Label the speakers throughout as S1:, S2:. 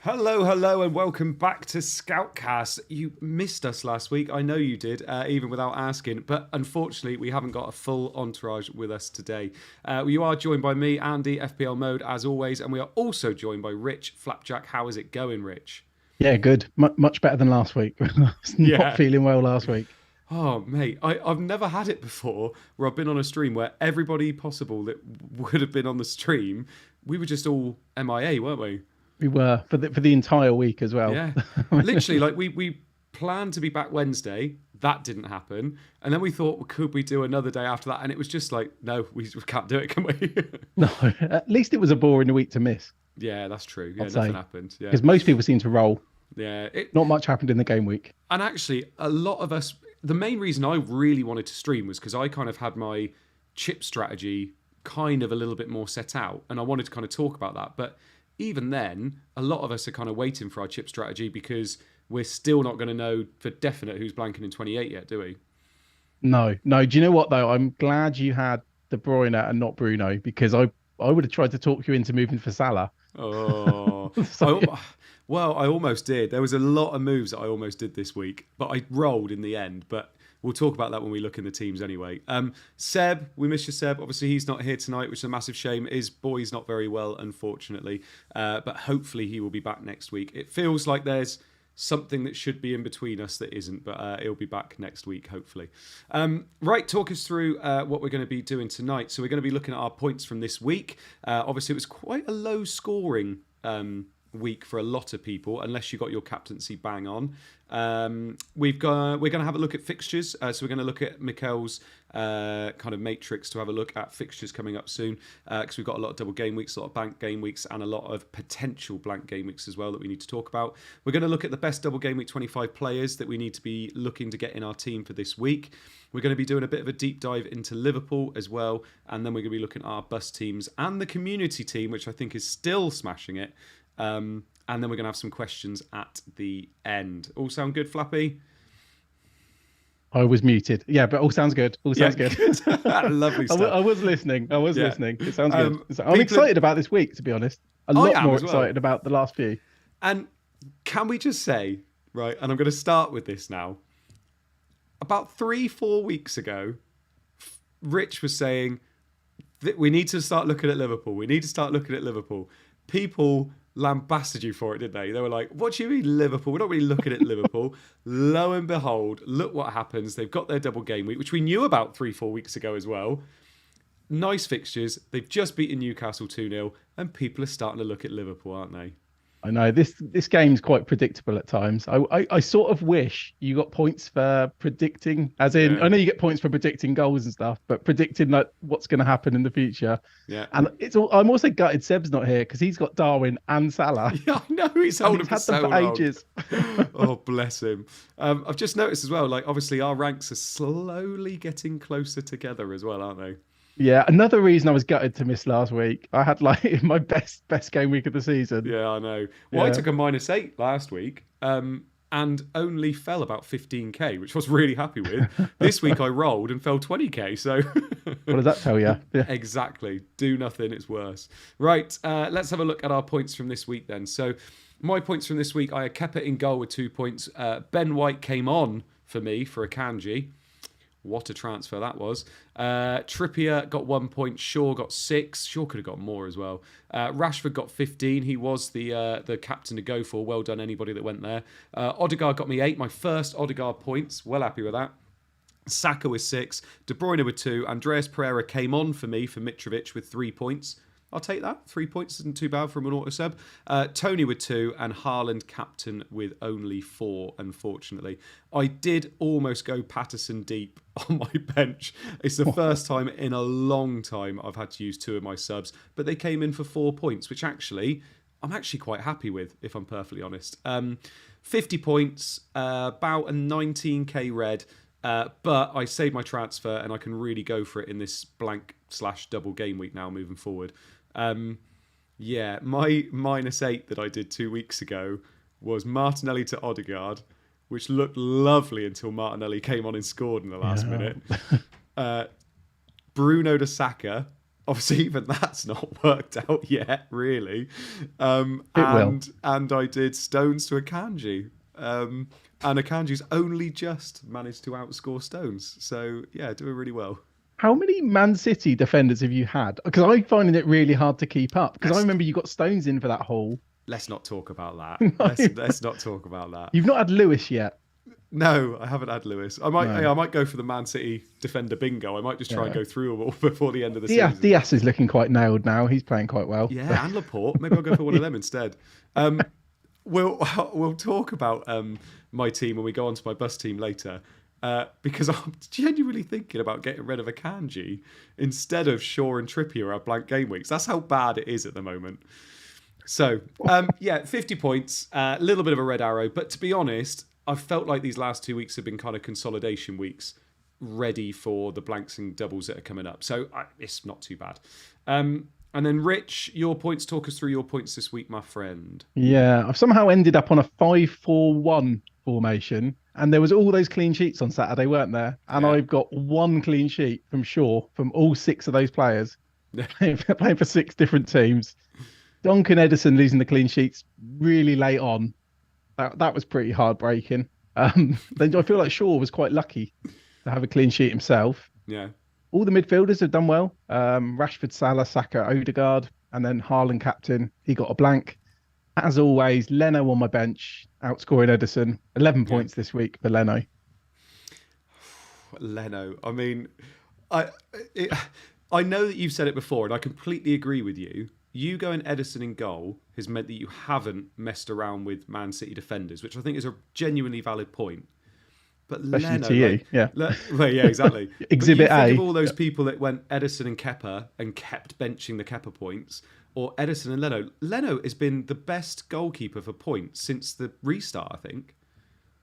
S1: Hello, and welcome back to Scoutcast. You missed us last week. I know you did, even without asking. But unfortunately, we haven't got a full entourage with us today. You are joined by me, Andy, FPL Mode, as always. And we are also joined by Rich Flapjack. How is it going, Rich?
S2: Yeah, good. Much better than last week. I was not
S1: Yeah.
S2: feeling well last week.
S1: Oh, mate, I've never had it before where I've been on a stream where everybody possible that would have been on the stream, we were just all MIA, weren't we?
S2: We were for the entire week as well.
S1: Yeah, literally, like we planned to be back Wednesday. That didn't happen, and then we thought, well, could we do another day after that? And it was just like, no, we can't do it, can we?
S2: No, at least it was a boring week to miss,
S1: Yeah, that's true. Yeah,
S2: I'd
S1: nothing
S2: say,
S1: happened. Yeah,
S2: because most people seem to roll.
S1: yeah.
S2: Not much happened in the game week.
S1: And actually, a lot of us. The main reason I really wanted to stream was because I kind of had my chip strategy kind of a little bit more set out, and I wanted to kind of talk about that, but even then, a lot of us are kind of waiting for our chip strategy because we're still not going to know for definite who's blanking in 28 yet, do we?
S2: No, no. Do you know what though? I'm glad you had De Bruyne and not Bruno because I would have tried to talk you into moving for Salah.
S1: Oh,
S2: So,
S1: I almost did. There was a lot of moves that I almost did this week, but I rolled in the end. But we'll talk about that when we look in the teams anyway. Seb, we miss you, Seb. Obviously, he's not here tonight, which is a massive shame. His boy's not very well, unfortunately. But hopefully he will be back next week. It feels like there's something that should be in between us that isn't, but he'll be back next week, hopefully. Right, talk us through what we're going to be doing tonight. So we're going to be looking at our points from this week. Obviously, it was quite a low scoring week for a lot of people, unless you got your captaincy bang on. We're going to have a look at fixtures. So we're going to look at Mikel's kind of matrix to have a look at fixtures coming up soon, because we've got a lot of double game weeks, a lot of blank game weeks, and a lot of potential blank game weeks as well that we need to talk about. We're going to look at the best double game week 25 players that we need to be looking to get in our team for this week. We're going to be doing a bit of a deep dive into Liverpool as well, and then we're going to be looking at our bus teams and the community team, which I think is still smashing it. And then we're going to have some questions at the end. All sound good, Flappy?
S2: I was muted. Yeah, but all sounds good. All sounds good.
S1: Lovely stuff.
S2: I was listening. I was listening. It sounds good. I'm
S1: people
S2: excited about this week, to be honest. A lot
S1: am
S2: more
S1: as well.
S2: excited about the last few.
S1: And can we just say, right, and I'm going to start with this now. About 3-4 weeks ago, Rich was saying that we need to start looking at Liverpool. We need to start looking at Liverpool. People lambasted you for it, didn't they? They were like, what do you mean Liverpool? We're not really looking at Liverpool. Lo and behold, look what happens. They've got their double game week, which we knew about 3-4 weeks ago as well. Nice fixtures. They've just beaten Newcastle 2-0, and people are starting to look at Liverpool, aren't they?
S2: I know this game's quite predictable at times. I sort of wish you got points for predicting, as in I know you get points for predicting goals and stuff, but predicting like what's going to happen in the future.
S1: Yeah.
S2: And I'm also gutted Seb's not here because he's got Darwin and Salah.
S1: Yeah, I know he's holding for so long.
S2: Ages.
S1: Oh, bless him. I've just noticed as well, like obviously our ranks are slowly getting closer together as well, aren't they?
S2: Yeah, another reason I was gutted to miss last week. I had like my best game week of the season.
S1: Yeah, I know. Well, I took a -8 last week, and only fell about 15k, which I was really happy with. This week I rolled and fell 20k. So
S2: what does that tell you? Yeah.
S1: Exactly. Do nothing, it's worse. Right, let's have a look at our points from this week then. So my points from this week, I had Kepa in goal with 2 points. Ben White came on for me for a Kanji. What a transfer that was. Trippier got 1 point. Shaw got 6. Shaw could have got more as well. Rashford got 15. He was the captain to go for. Well done, anybody that went there. Odegaard got me 8. My first Odegaard points. Well happy with that. Saka with 6. De Bruyne with 2. Andreas Pereira came on for me for Mitrovic with 3 points. I'll take that. 3 points isn't too bad from an auto sub. Tony with 2 and Haaland captain with only 4, unfortunately. I did almost go Patterson deep on my bench. It's the first time in a long time I've had to use 2 of my subs, but they came in for 4 points, which actually, I'm actually quite happy with, if I'm perfectly honest. 50 points, about a 19k red. But I saved my transfer and I can really go for it in this blank/double game week now moving forward. Yeah, my -8 that I did 2 weeks ago was Martinelli to Odegaard, which looked lovely until Martinelli came on and scored in the last minute. Bruno to Saka, obviously even that's not worked out yet, really.
S2: It will.
S1: And I did Stones to Akanji. And Akanji's only just managed to outscore Stones. So, yeah, doing really well.
S2: How many Man City defenders have you had? Because I'm finding it really hard to keep up. Because I remember you got Stones in for that haul.
S1: Let's not talk about that.
S2: No.
S1: Let's not talk about that.
S2: You've not had Lewis yet.
S1: No, I haven't had Lewis. I might go for the Man City defender bingo. I might just try and go through them all before the end of the season.
S2: Diaz is looking quite nailed now. He's playing quite well.
S1: Yeah, and Laporte. Maybe I'll go for one of them instead. We'll talk about my team when we go on to my bus team later. Because I'm genuinely thinking about getting rid of Akanji instead of Shaw and Trippier our blank game weeks. That's how bad it is at the moment. So, 50 points, a little bit of a red arrow. But to be honest, I've felt like these last 2 weeks have been kind of consolidation weeks, ready for the blanks and doubles that are coming up. So it's not too bad. And then Rich, your points, talk us through your points this week, my friend.
S2: Yeah, I've somehow ended up on a 5-4-1 formation. And there was all those clean sheets on Saturday, weren't there? And I've got one clean sheet from Shaw, from all 6 of those players, playing for 6 different teams. Duncan Edison losing the clean sheets really late on. That was pretty heartbreaking. Then I feel like Shaw was quite lucky to have a clean sheet himself.
S1: Yeah.
S2: All the midfielders have done well. Rashford, Salah, Saka, Odegaard, and then Haaland captain. He got a blank. As always, Leno on my bench, outscoring Edison. 11 points this week for Leno.
S1: Leno. I mean, I know that you've said it before, and I completely agree with you. You going Edison in goal has meant that you haven't messed around with Man City defenders, which I think is a genuinely valid point. But
S2: Especially
S1: Leno,
S2: to you,
S1: well, yeah, exactly.
S2: Exhibit
S1: but you
S2: A.
S1: think of all those people that went Edison and Kepa and kept benching the Kepa points, or Edison and Leno. Leno has been the best goalkeeper for points since the restart, I think.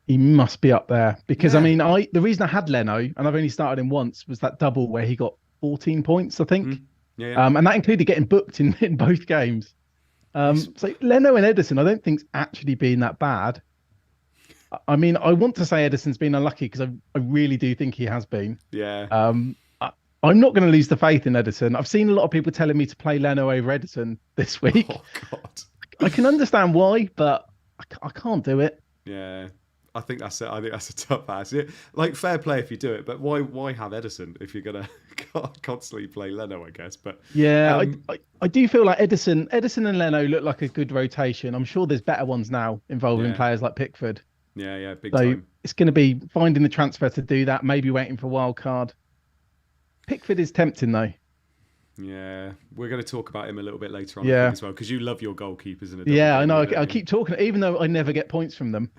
S2: He must be up there because, I mean, the reason I had Leno, and I've only started him once, was that double where he got 14 points, I think.
S1: Yeah.
S2: And that included getting booked in both games. So Leno and Edison, I don't think's actually been that bad. I mean, I want to say Edison's been unlucky because I really do think he has been.
S1: Yeah.
S2: I'm not going to lose the faith in Edison. I've seen a lot of people telling me to play Leno over Edison this week.
S1: Oh, God.
S2: I can understand why, but I can't do it.
S1: Yeah. I think that's a tough ass. Yeah, like, fair play if you do it, but why have Edison if you're gonna constantly play Leno, I guess. But
S2: yeah, I do feel like Edison and Leno look like a good rotation. I'm sure there's better ones now involving players like Pickford.
S1: Yeah, big
S2: so
S1: time.
S2: It's going to be finding the transfer to do that. Maybe waiting for a wild card. Pickford is tempting though.
S1: Yeah, we're going to talk about him a little bit later on as well, because you love your goalkeepers.
S2: I know. I keep talking, even though I never get points from them.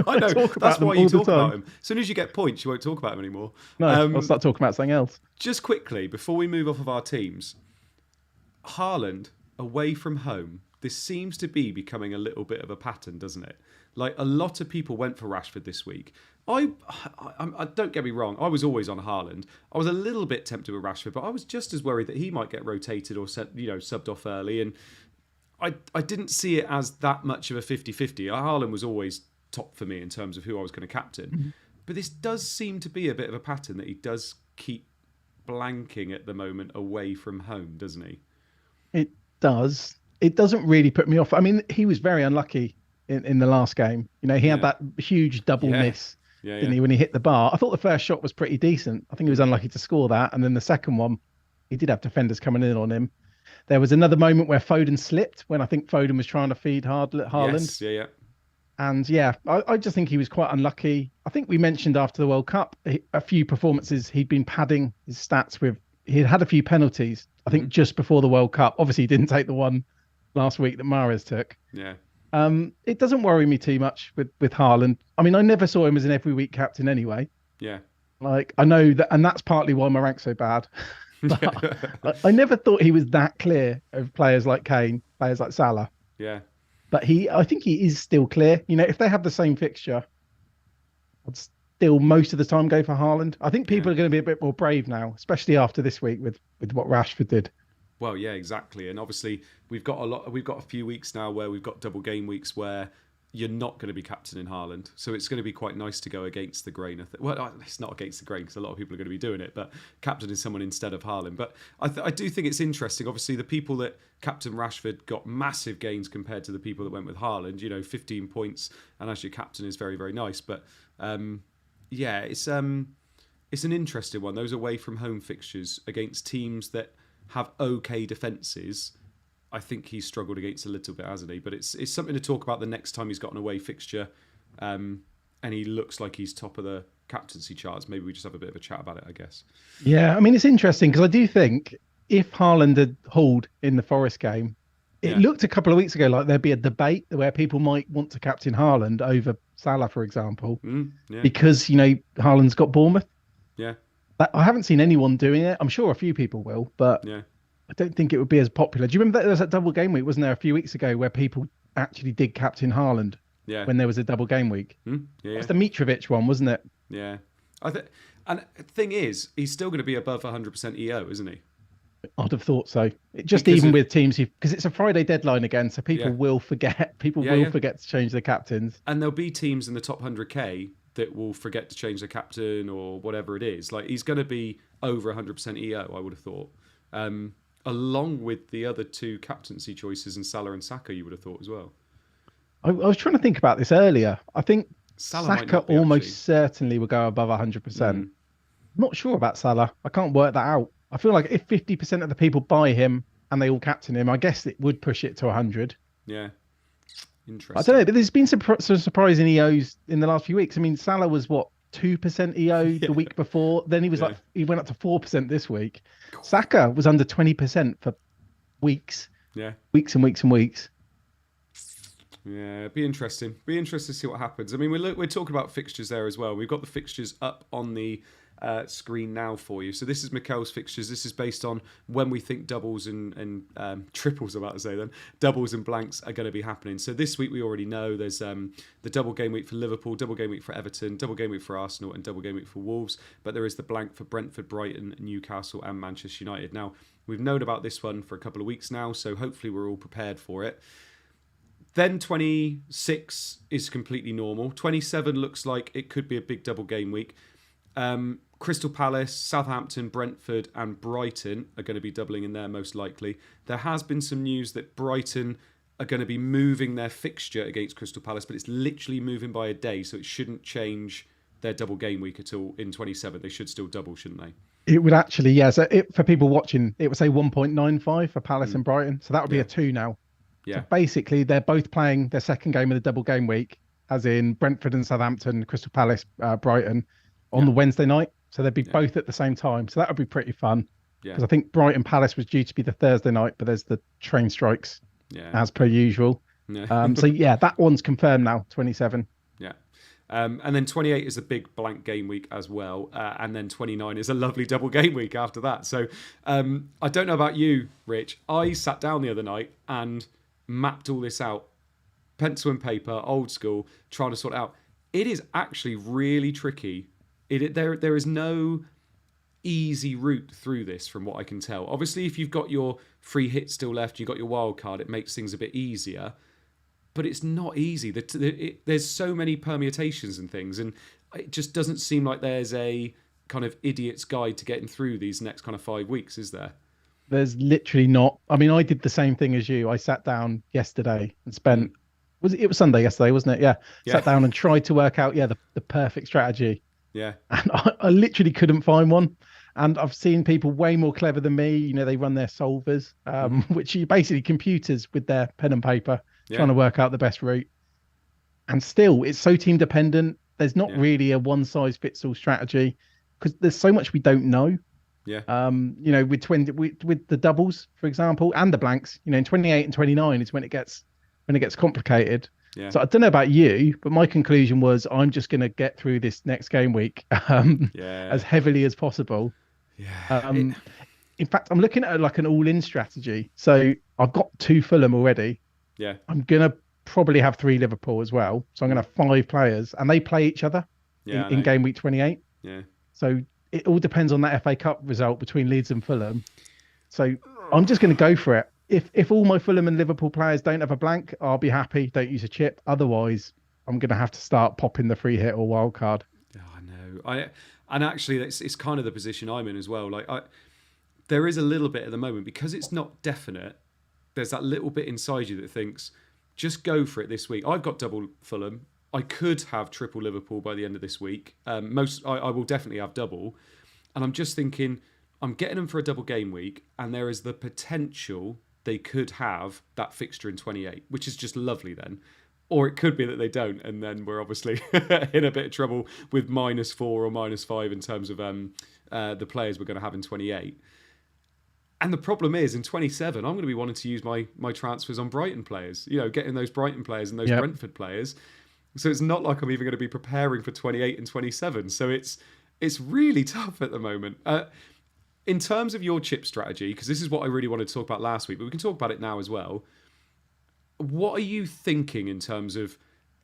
S1: I know. That's why you talk about him. As soon as you get points, you won't talk about him anymore.
S2: No, I'll start talking about something else.
S1: Just quickly, before we move off of our teams, Haaland, away from home, this seems to be becoming a little bit of a pattern, doesn't it? Like, a lot of people went for Rashford this week. I don't get me wrong, I was always on Haaland. I was a little bit tempted with Rashford, but I was just as worried that he might get rotated or subbed off early. And I didn't see it as that much of a 50-50. Haaland was always top for me in terms of who I was going to captain. Mm-hmm. But this does seem to be a bit of a pattern that he does keep blanking at the moment away from home, doesn't he?
S2: It does. It doesn't really put me off. I mean, he was very unlucky in the last game. You know, he had that huge double miss, didn't he, when he hit the bar. I thought the first shot was pretty decent. I think he was unlucky to score that. And then the second one, he did have defenders coming in on him. There was another moment where Foden slipped when I think Foden was trying to feed Haaland.
S1: Yes,
S2: And I just think he was quite unlucky. I think we mentioned after the World Cup, a few performances, he'd been padding his stats with, he'd had a few penalties, I think just before the World Cup. Obviously, he didn't take the one last week that Mahrez took.
S1: Yeah.
S2: It doesn't worry me too much with Haaland. I mean, I never saw him as an every week captain anyway.
S1: Yeah.
S2: Like, I know that, and that's partly why my rank's so bad. But I never thought he was that clear of players like Kane, players like Salah.
S1: Yeah.
S2: But I think he is still clear. You know, if they have the same fixture, I'd still most of the time go for Haaland. I think people are going to be a bit more brave now, especially after this week with what Rashford did.
S1: Well, yeah, exactly. And obviously we've got a few weeks now where we've got double game weeks where you're not going to be captaining Haaland. So it's going to be quite nice to go against the grain. Well, it's not against the grain because a lot of people are going to be doing it, but captaining someone instead of Haaland. But I do think it's interesting. Obviously, the people that captain Rashford got massive gains compared to the people that went with Haaland. 15 points, and as your captain is very, very nice. But it's an interesting one. Those away from home fixtures against teams that have okay defences. I think he's struggled against a little bit, hasn't he? But it's something to talk about the next time he's got an away fixture, and he looks like he's top of the captaincy charts. Maybe we just have a bit of a chat about it, I guess.
S2: Yeah, I mean, it's interesting because I do think if Haaland had hauled in the Forest game, it looked a couple of weeks ago like there'd be a debate where people might want to captain Haaland over Salah, for example, because, Haaland's got Bournemouth.
S1: Yeah.
S2: I haven't seen anyone doing it. I'm sure a few people will, but I don't think it would be as popular. Do you remember that there was that double game week, wasn't there, a few weeks ago, where people actually did captain Haaland when there was a double game week? It was the Mitrovic one, wasn't it?
S1: Yeah. And the thing is, he's still going to be above 100% EO, isn't he?
S2: I'd have thought so. With teams because it's a Friday deadline again, so people will forget. People will forget to change their captains.
S1: And there'll be teams in the top 100k that will forget to change their captain or whatever it is. Like, he's going to be over 100% EO, I would have thought. Along with the other two captaincy choices in Salah and Saka, you would have thought as well.
S2: I was trying to think about this earlier. I think Saka almost certainly will go above 100%. I'm not sure about Salah. I can't work that out. I feel like if 50% of the people buy him and they all captain him, I guess it would push it to 100.
S1: Yeah. Interesting.
S2: I don't know, but there's been some surprising EOs in the last few weeks. I mean, Salah was 2% EO the week before. Then he was he went up to 4% this week. Saka was under 20% for weeks. Yeah. Weeks and weeks and weeks.
S1: Yeah, it'd be interesting. Be interesting to see what happens. I mean, we're talking about fixtures there as well. We've got the fixtures up on the screen now for you. So this is Mikel's fixtures. This is based on when we think doubles and triples, I'm about to say then, doubles and blanks are going to be happening. So this week we already know there's the double game week for Liverpool, double game week for Everton, double game week for Arsenal, and double game week for Wolves. But there is the blank for Brentford, Brighton, Newcastle, and Manchester United. Now, we've known about this one for a couple of weeks now, so hopefully we're all prepared for it. Then 26 is completely normal. 27 looks like it could be a big double game week. Crystal Palace, Southampton, Brentford and Brighton are going to be doubling in there most likely. There has been some news that Brighton are going to be moving their fixture against Crystal Palace, but it's literally moving by a day, so it shouldn't change their double game week at all in 27. They should still double, shouldn't they?
S2: It would actually, So for people watching, it would say 1.95 for Palace and Brighton. So that would be a 2 now. Yeah. So basically, they're both playing their second game of the double game week, as in Brentford and Southampton, Crystal Palace, Brighton, on the Wednesday night. So they'd be both at the same time. So that would be pretty fun. Yeah. Because I think Brighton Palace was due to be the Thursday night, but there's the train strikes as per usual. Yeah. That one's confirmed now, 27.
S1: Yeah. And then 28 is a big blank game week as well. And then 29 is a lovely double game week after that. So I don't know about you, Rich. I sat down the other night and mapped all this out. Pencil and paper, old school, trying to sort it out. It is actually really tricky. There is no easy route through this from what I can tell. Obviously, if you've got your free hit still left, you've got your wild card, it makes things a bit easier. But it's not easy. There's so many permutations and things, and it just doesn't seem like there's a kind of idiot's guide to getting through these next kind of 5 weeks, is there?
S2: There's literally not. I mean, I did the same thing as you. I sat down yesterday and spent... It was Sunday yesterday, wasn't it? Yeah. Sat down and tried to work out, the perfect strategy.
S1: Yeah.
S2: And I literally couldn't find one. And I've seen people way more clever than me. They run their solvers, which are basically computers with their pen and paper, trying to work out the best route. And still, it's so team dependent. There's not really a one size fits all strategy because there's so much we don't know.
S1: Yeah.
S2: With the doubles, for example, and the blanks, in 28 and 29 is when it gets complicated. Yeah. So I don't know about you, but my conclusion was I'm just going to get through this next game week as heavily as possible.
S1: Yeah.
S2: In fact, I'm looking at like an all-in strategy. So I've got 2 Fulham already.
S1: Yeah.
S2: I'm going to probably have 3 Liverpool as well. So I'm going to have 5 players and they play each other in game week 28.
S1: Yeah.
S2: So it all depends on that FA Cup result between Leeds and Fulham. So I'm just going to go for it. if all my Fulham and Liverpool players don't have a blank, I'll be happy. Don't use a chip. Otherwise, I'm going to have to start popping the free hit or wild card.
S1: Oh, I know. And actually, it's kind of the position I'm in as well. Like, there is a little bit at the moment because it's not definite. There's that little bit inside you that thinks, just go for it this week. I've got double Fulham. I could have triple Liverpool by the end of this week. I will definitely have double. And I'm just thinking, I'm getting them for a double game week, and there is the potential they could have that fixture in 28, which is just lovely then. Or it could be that they don't, and then we're obviously in a bit of trouble with -4 or -5 in terms of the players we're going to have in 28. And the problem is, in 27, I'm going to be wanting to use my transfers on Brighton players, getting those Brighton players and those Brentford players. So it's not like I'm even going to be preparing for 28 and 27. So it's really tough at the moment. In terms of your chip strategy, because this is what I really wanted to talk about last week, but we can talk about it now as well. What are you thinking in terms of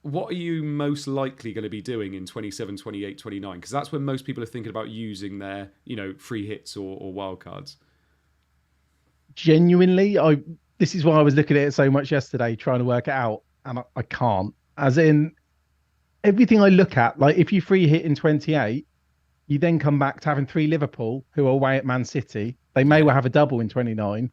S1: what are you most likely going to be doing in 27, 28, 29? Because that's when most people are thinking about using their, free hits or wildcards.
S2: Genuinely, this is why I was looking at it so much yesterday, trying to work it out, and I can't. As in, everything I look at, like if you free hit in 28, you then come back to having 3 Liverpool who are away at Man City. They may well have a double in 29,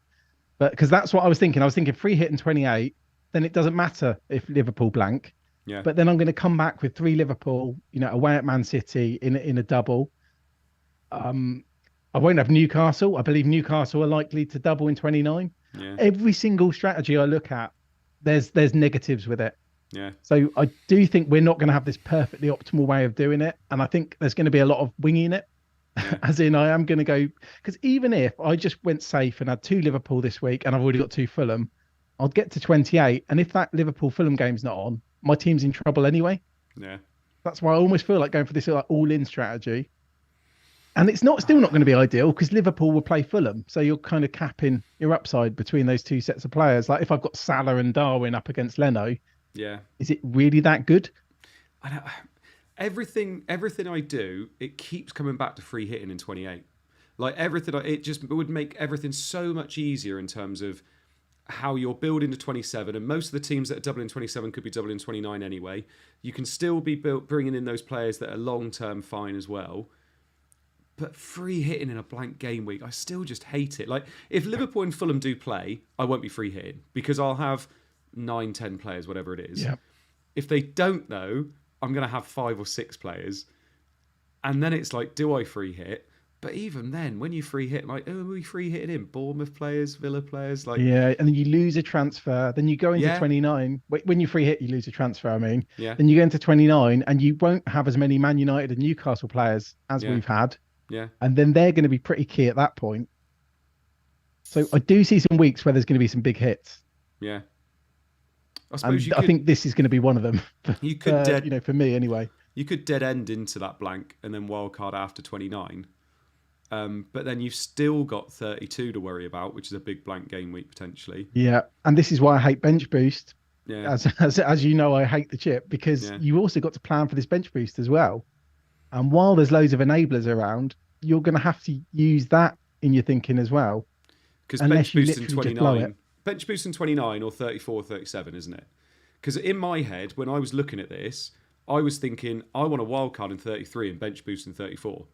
S2: but because that's what I was thinking. I was thinking free hit in 28, then it doesn't matter if Liverpool blank.
S1: Yeah.
S2: But then I'm going to come back with 3 Liverpool, away at Man City in a double. I won't have Newcastle. I believe Newcastle are likely to double in 29.
S1: Yeah.
S2: Every single strategy I look at, there's negatives with it.
S1: Yeah.
S2: So I do think we're not going to have this perfectly optimal way of doing it. And I think there's going to be a lot of winging it. Yeah. As in, I am going to go, because even if I just went safe and had 2 Liverpool this week and I've already got 2 Fulham, I'll get to 28. And if that Liverpool Fulham game's not on, my team's in trouble anyway.
S1: Yeah.
S2: That's why I almost feel like going for this like all-in strategy. And it's still not going to be ideal because Liverpool will play Fulham. So you're kind of capping your upside between those 2 sets of players. Like if I've got Salah and Darwin up against Leno, is it really that good?
S1: I know. Everything I do, it keeps coming back to free hitting in 28. Like everything, it would make everything so much easier in terms of how you're building to 27. And most of the teams that are doubling 27 could be doubling 29 anyway. You can still be bringing in those players that are long-term fine as well. But free hitting in a blank game week, I still just hate it. Like, if Liverpool and Fulham do play, I won't be free hitting because I'll have 9, 10 players, whatever it is.
S2: Yeah.
S1: If they don't, though, I'm going to have 5 or 6 players. And then it's like, do I free hit? But even then, when you free hit, like, are we free hitting in? Bournemouth players, Villa players? Like,
S2: yeah, and then you lose a transfer. Then you go into 29. When you free hit, you lose a transfer, I mean.
S1: Yeah.
S2: Then you go into 29 and you won't have as many Man United and Newcastle players as we've had.
S1: Yeah.
S2: And then they're going to be pretty key at that point. So I do see some weeks where there's going to be some big hits.
S1: Yeah.
S2: I think this is going to be one of them.
S1: You could
S2: for me anyway.
S1: You could dead end into that blank and then wildcard after 29. But then you've still got 32 to worry about, which is a big blank game week potentially.
S2: Yeah. And this is why I hate bench boost.
S1: Yeah.
S2: As you know, I hate the chip because you also got to plan for this bench boost as well. And while there's loads of enablers around, you're going to have to use that in your thinking as well.
S1: Because bench boost in 29 or 34, 37, isn't it? Because in my head, when I was looking at this, I was thinking, I want a wild card in 33 and bench boost in 34.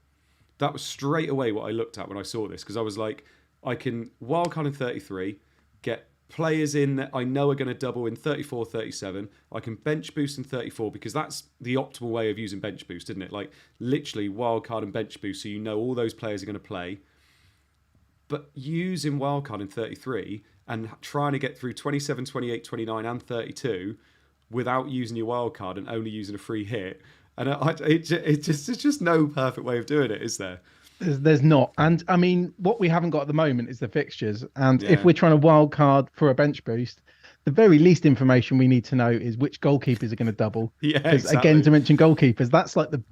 S1: That was straight away what I looked at when I saw this. Because I was like, I can wild card in 33, get players in that I know are going to double in 34, 37. I can bench boost in 34 because that's the optimal way of using bench boost, isn't it? Like literally wildcard and bench boost so you know all those players are going to play. But using wildcard in 33 and trying to get through 27, 28, 29 and 32 without using your wildcard and only using a free hit. And it's just no perfect way of doing it, is there?
S2: There's not. And I mean, what we haven't got at the moment is the fixtures. And if we're trying to wild card for a bench boost, the very least information we need to know is which goalkeepers are going to double.
S1: Yeah,
S2: because
S1: exactly.
S2: Again, to mention goalkeepers, that's like the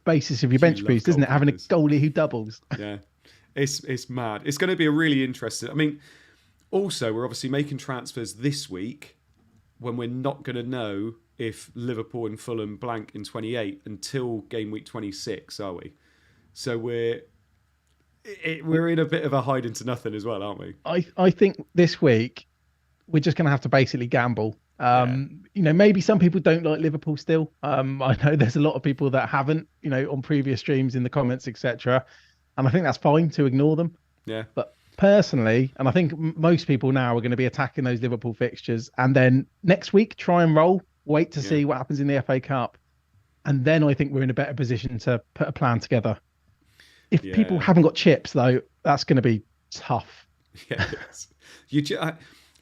S2: basis of your bench boost, isn't it? Having a goalie who doubles.
S1: Yeah, it's mad. It's going to be a really interesting. I mean, also, we're obviously making transfers this week when we're not going to know if Liverpool and Fulham blank in 28 until game week 26, are we? So we're in a bit of a hide into nothing as well, aren't we?
S2: I think this week we're just going to have to basically gamble. Maybe some people don't like Liverpool still. I know there's a lot of people that haven't, on previous streams in the comments, etc. And I think that's fine to ignore them.
S1: Yeah.
S2: But personally, and I think most people now are going to be attacking those Liverpool fixtures, and then next week try and roll, wait to see what happens in the FA Cup, and then I think we're in a better position to put a plan together. If people haven't got chips, though, that's going to be tough.
S1: Yeah,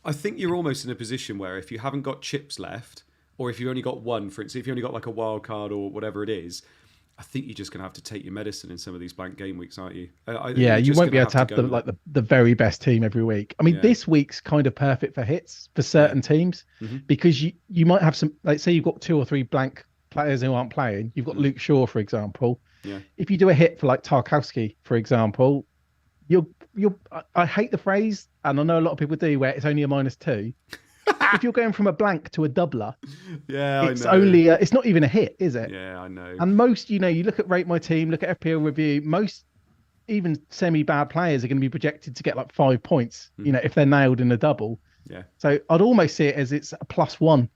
S1: I think you're almost in a position where if you haven't got chips left, or if you've only got one, for instance, if you only got like a wild card or whatever it is, I think you're just going to have to take your medicine in some of these blank game weeks, aren't you?
S2: You won't be able to have the very best team every week. I mean, this week's kind of perfect for hits for certain teams because you might have some, like say you've got 2 or 3 blank players who aren't playing. You've got Luke Shaw, for example.
S1: Yeah.
S2: If you do a hit for like Tarkowski, for example, I hate the phrase, and I know a lot of people do, where it's only a -2. If you're going from a blank to a doubler, it's only it's not even a hit, is it?
S1: Yeah, I know.
S2: And most, you look at Rate My Team, look at FPL Review, most even semi-bad players are going to be projected to get like 5 points, if they're nailed in a double.
S1: Yeah.
S2: So I'd almost see it as it's a +1.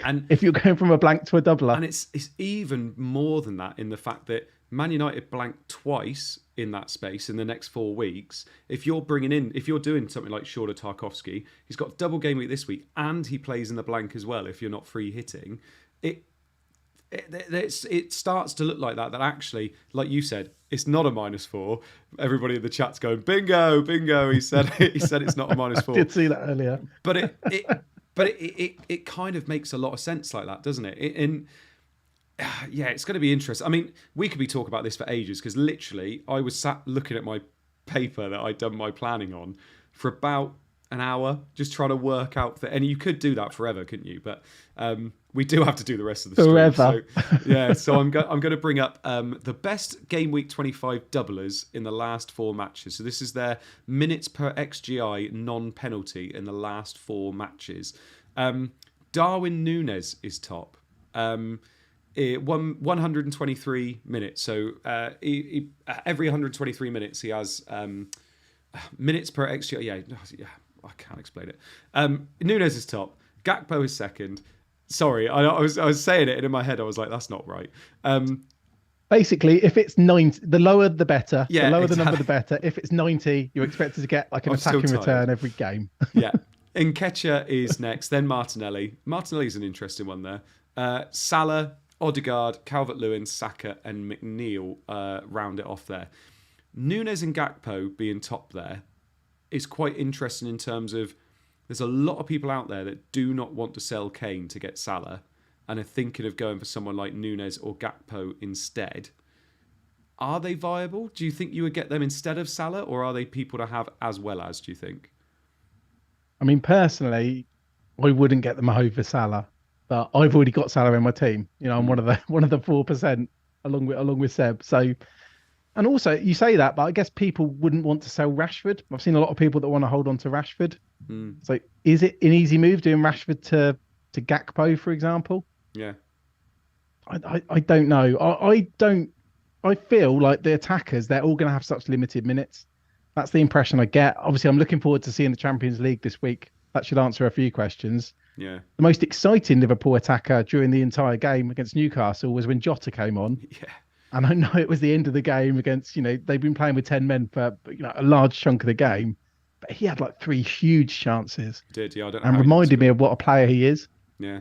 S2: And if you're going from a blank to a doubler.
S1: And it's even more than that in the fact that Man United blanked twice in that space in the next 4 weeks. If you're doing something like Shaw to Tarkowski, he's got double game week this week and he plays in the blank as well if you're not free hitting. It starts to look like that actually, like you said, it's not a -4. Everybody in the chat's going, bingo, bingo. He said it's not a -4.
S2: I did see that earlier.
S1: But it kind of makes a lot of sense like that, doesn't it? It's going to be interesting. I mean, we could be talking about this for ages because literally I was sat looking at my paper that I'd done my planning on for about an hour, just trying to work out and you could do that forever, couldn't you? But we do have to do the rest of the
S2: forever.
S1: Stream, so I'm going to bring up the best Game Week 25 doublers in the last 4 matches. So this is their minutes per XGI non-penalty in the last 4 matches. Darwin Núñez is top. 123 minutes. So every 123 minutes he has minutes per XGI. Yeah, I can't explain it. Núñez is top. Gakpo is second. Sorry, I was saying it and in my head I was like, that's not right.
S2: Basically, if it's 90, the lower the better.
S1: Yeah,
S2: the lower the number, the better. If it's 90, you're expected to get like an attacking return every game.
S1: Yeah. Nketiah is next, then Martinelli. Martinelli's an interesting one there. Salah, Odegaard, Calvert-Lewin, Saka, and McNeil round it off there. Núñez and Gakpo being top there is quite interesting in terms of there's a lot of people out there that do not want to sell Kane to get Salah and are thinking of going for someone like Núñez or Gakpo instead. Are they viable? Do you think you would get them instead of Salah, or are they people to have as well as, do you think?
S2: I mean, personally, I wouldn't get them over Salah, but I've already got Salah in my team. I'm one of the 4% along with Seb. So, and also you say that, but I guess people wouldn't want to sell Rashford. I've seen a lot of people that want to hold on to Rashford. So, is it an easy move doing Rashford to Gakpo, for example?
S1: Yeah,
S2: I don't know. I feel like the attackers, they're all going to have such limited minutes. That's the impression I get. Obviously, I'm looking forward to seeing the Champions League this week. That should answer a few questions.
S1: Yeah.
S2: The most exciting Liverpool attacker during the entire game against Newcastle was when Jota came on.
S1: Yeah.
S2: And I know it was the end of the game against, they've been playing with 10 men for, a large chunk of the game. But he had like 3 huge chances.
S1: He did, yeah. I don't know.
S2: And reminded me of what a player he is.
S1: Yeah.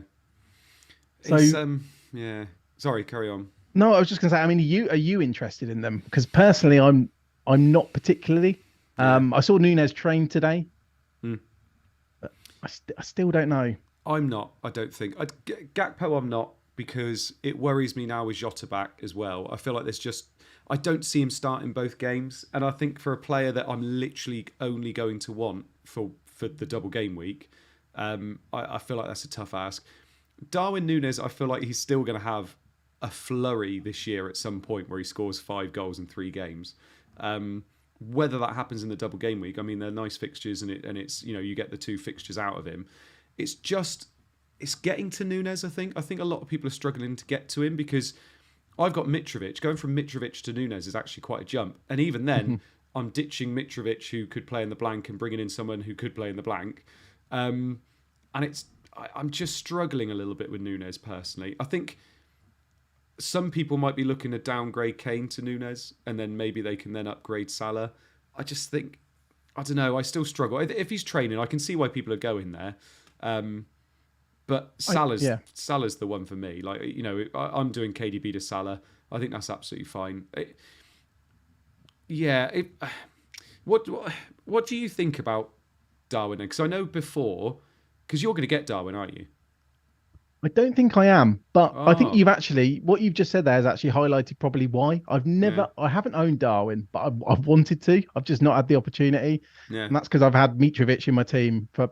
S2: So,
S1: yeah. Sorry, carry on.
S2: No, I was just going to say, I mean, are you interested in them? Because personally, I'm not particularly. I saw Núñez train today. But I still don't know.
S1: I'm not, I don't think. Gakpo, I'm not, because it worries me now with Jota back as well. I feel like I don't see him starting both games. And I think for a player that I'm literally only going to want for the double game week, I feel like that's a tough ask. Darwin Núñez, I feel like he's still going to have a flurry this year at some point where he scores 5 goals in 3 games. Whether that happens in the double game week, I mean, they're nice fixtures and it's you get the 2 fixtures out of him. It's getting to Núñez, I think. I think a lot of people are struggling to get to him because I've got Mitrovic. Going from Mitrovic to Nunes is actually quite a jump. And even then, I'm ditching Mitrovic, who could play in the blank, and bringing in someone who could play in the blank. And I'm just struggling a little bit with Nunes personally. I think some people might be looking to downgrade Kane to Nunes, and then maybe they can then upgrade Salah. I just think, I don't know, I still struggle. If he's training, I can see why people are going there. But Salah's the one for me. Like, you know, I'm doing KDB to Salah. I think that's absolutely fine. What do you think about Darwin? Because I know before, because you're going to get Darwin, aren't you?
S2: I don't think I am, but I think what you've just said there has actually highlighted probably why. I haven't owned Darwin, but I've wanted to. I've just not had the opportunity.
S1: Yeah.
S2: And that's because I've had Mitrovic in my team for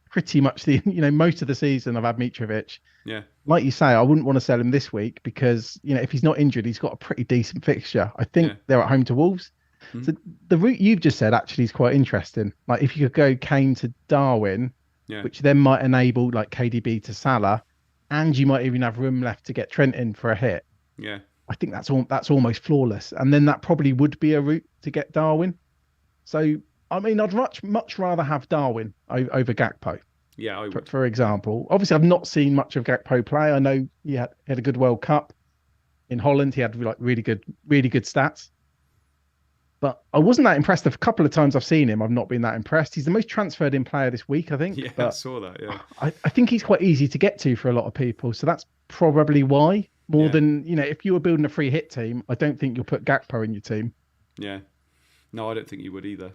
S2: pretty much most of the season. I've had Mitrovic.
S1: Yeah.
S2: Like you say, I wouldn't want to sell him this week because, if he's not injured, he's got a pretty decent fixture. I think they're at home to Wolves. Mm-hmm. So the route you've just said actually is quite interesting. Like if you could go Kane to Darwin, which then might enable like KDB to Salah, and you might even have room left to get Trent in for a hit.
S1: Yeah.
S2: I think that's almost flawless. And then that probably would be a route to get Darwin. So, I mean, I'd much rather have Darwin over Gakpo.
S1: Yeah, I would.
S2: For example. Obviously, I've not seen much of Gakpo play. I know he had a good World Cup in Holland. He had like really good stats. But I wasn't that impressed. A couple of times I've seen him, I've not been that impressed. He's the most transferred in player this week, I think.
S1: Yeah,
S2: but
S1: I saw that, yeah.
S2: I think he's quite easy to get to for a lot of people. So that's probably why. More than, if you were building a free hit team, I don't think you'll put Gakpo in your team.
S1: Yeah. No, I don't think you would either.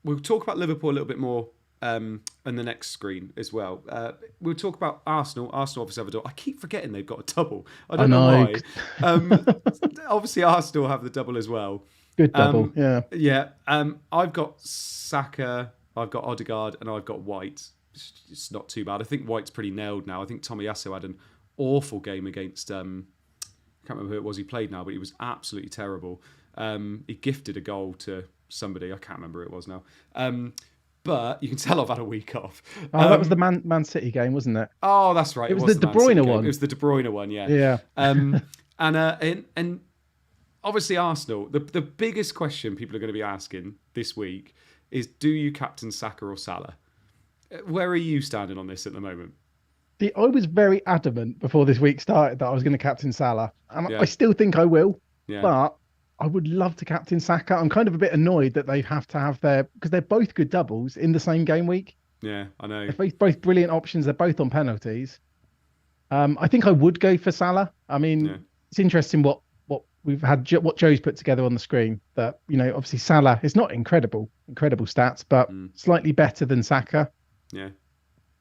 S1: We'll talk about Liverpool a little bit more on the next screen as well. We'll talk about Arsenal. Arsenal obviously have a double. I keep forgetting they've got a double. I don't know why. Obviously, Arsenal have the double as well.
S2: Good double, yeah.
S1: Yeah. I've got Saka, I've got Odegaard, and I've got White. It's not too bad. I think White's pretty nailed now. I think Tomiyasu had an awful game against... I can't remember who it was he played now, but he was absolutely terrible. He gifted a goal to somebody. I can't remember who it was now. But you can tell I've had a week off.
S2: That was the Man City game, wasn't it?
S1: Oh, that's right.
S2: It was the De Bruyne one.
S1: It was the De Bruyne one, yeah.
S2: Yeah.
S1: And obviously Arsenal, the biggest question people are going to be asking this week is, do you captain Saka or Salah? Where are you standing on this at the moment?
S2: I was very adamant before this week started that I was going to captain Salah. And I still think I will. Yeah. But I would love to captain Saka. I'm kind of a bit annoyed that they have to have because they're both good doubles in the same game week.
S1: Yeah, I know.
S2: They're both brilliant options. They're both on penalties. I think I would go for Salah. I mean, It's interesting what we've had, what Joe's put together on the screen. That, obviously Salah is not incredible stats, but slightly better than Saka.
S1: Yeah.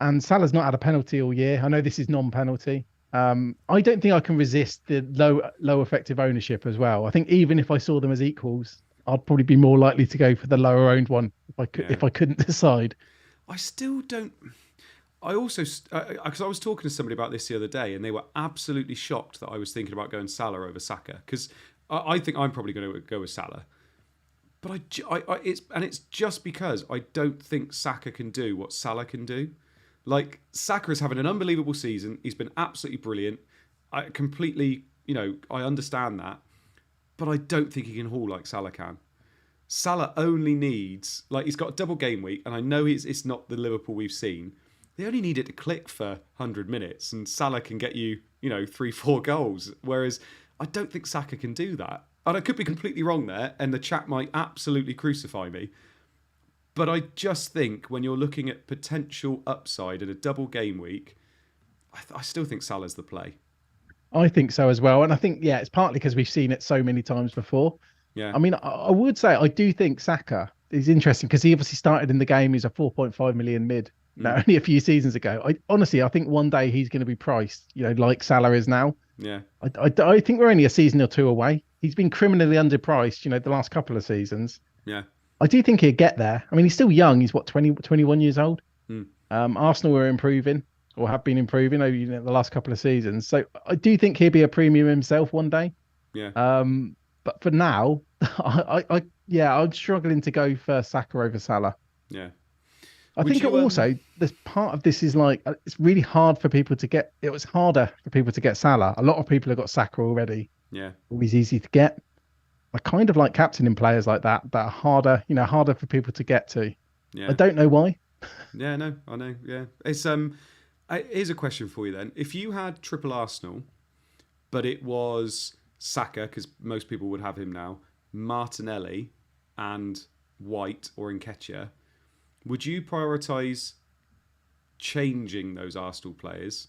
S2: And Salah's not had a penalty all year. I know this is non-penalty. I don't think I can resist the low effective ownership as well. I think even if I saw them as equals, I'd probably be more likely to go for the lower owned one if I couldn't decide.
S1: I still don't. I also, because I was talking to somebody about this the other day, and they were absolutely shocked that I was thinking about going Salah over Saka, because I think I'm probably going to go with Salah. But it's just because I don't think Saka can do what Salah can do. Like, Saka is having an unbelievable season. He's been absolutely brilliant. I completely, I understand that. But I don't think he can haul like Salah can. Salah only needs, he's got a double game week, and I know it's not the Liverpool we've seen. They only need it to click for 100 minutes, and Salah can get you, 3-4 goals. Whereas I don't think Saka can do that. And I could be completely wrong there, and the chat might absolutely crucify me. But I just think when you're looking at potential upside in a double game week, I still think Salah's the play.
S2: I think so as well. And I think, it's partly because we've seen it so many times before.
S1: Yeah.
S2: I mean, I would say I do think Saka is interesting because he obviously started in the game. He's a 4.5 million mid only a few seasons ago. I think one day he's going to be priced, like Salah is now.
S1: Yeah.
S2: I think we're only a season or two away. He's been criminally underpriced, the last couple of seasons.
S1: Yeah.
S2: I do think he'll get there. I mean, he's still young. He's 21 years old. Arsenal are improving or have been improving over the last couple of seasons. So I do think he'll be a premium himself one day.
S1: Yeah.
S2: But for now, I'm struggling to go for Saka over Salah.
S1: Yeah.
S2: I think also there's part of this is like it's really hard for people to get. It was harder for people to get Salah. A lot of people have got Saka already.
S1: Yeah.
S2: Always easy to get. I kind of like captaining players like that are harder, harder for people to get to.
S1: Yeah.
S2: I don't know why.
S1: Yeah, no, I know. Yeah, it's here's a question for you then. If you had triple Arsenal, but it was Saka, because most people would have him now, Martinelli, and White or Nketiah, would you prioritise changing those Arsenal players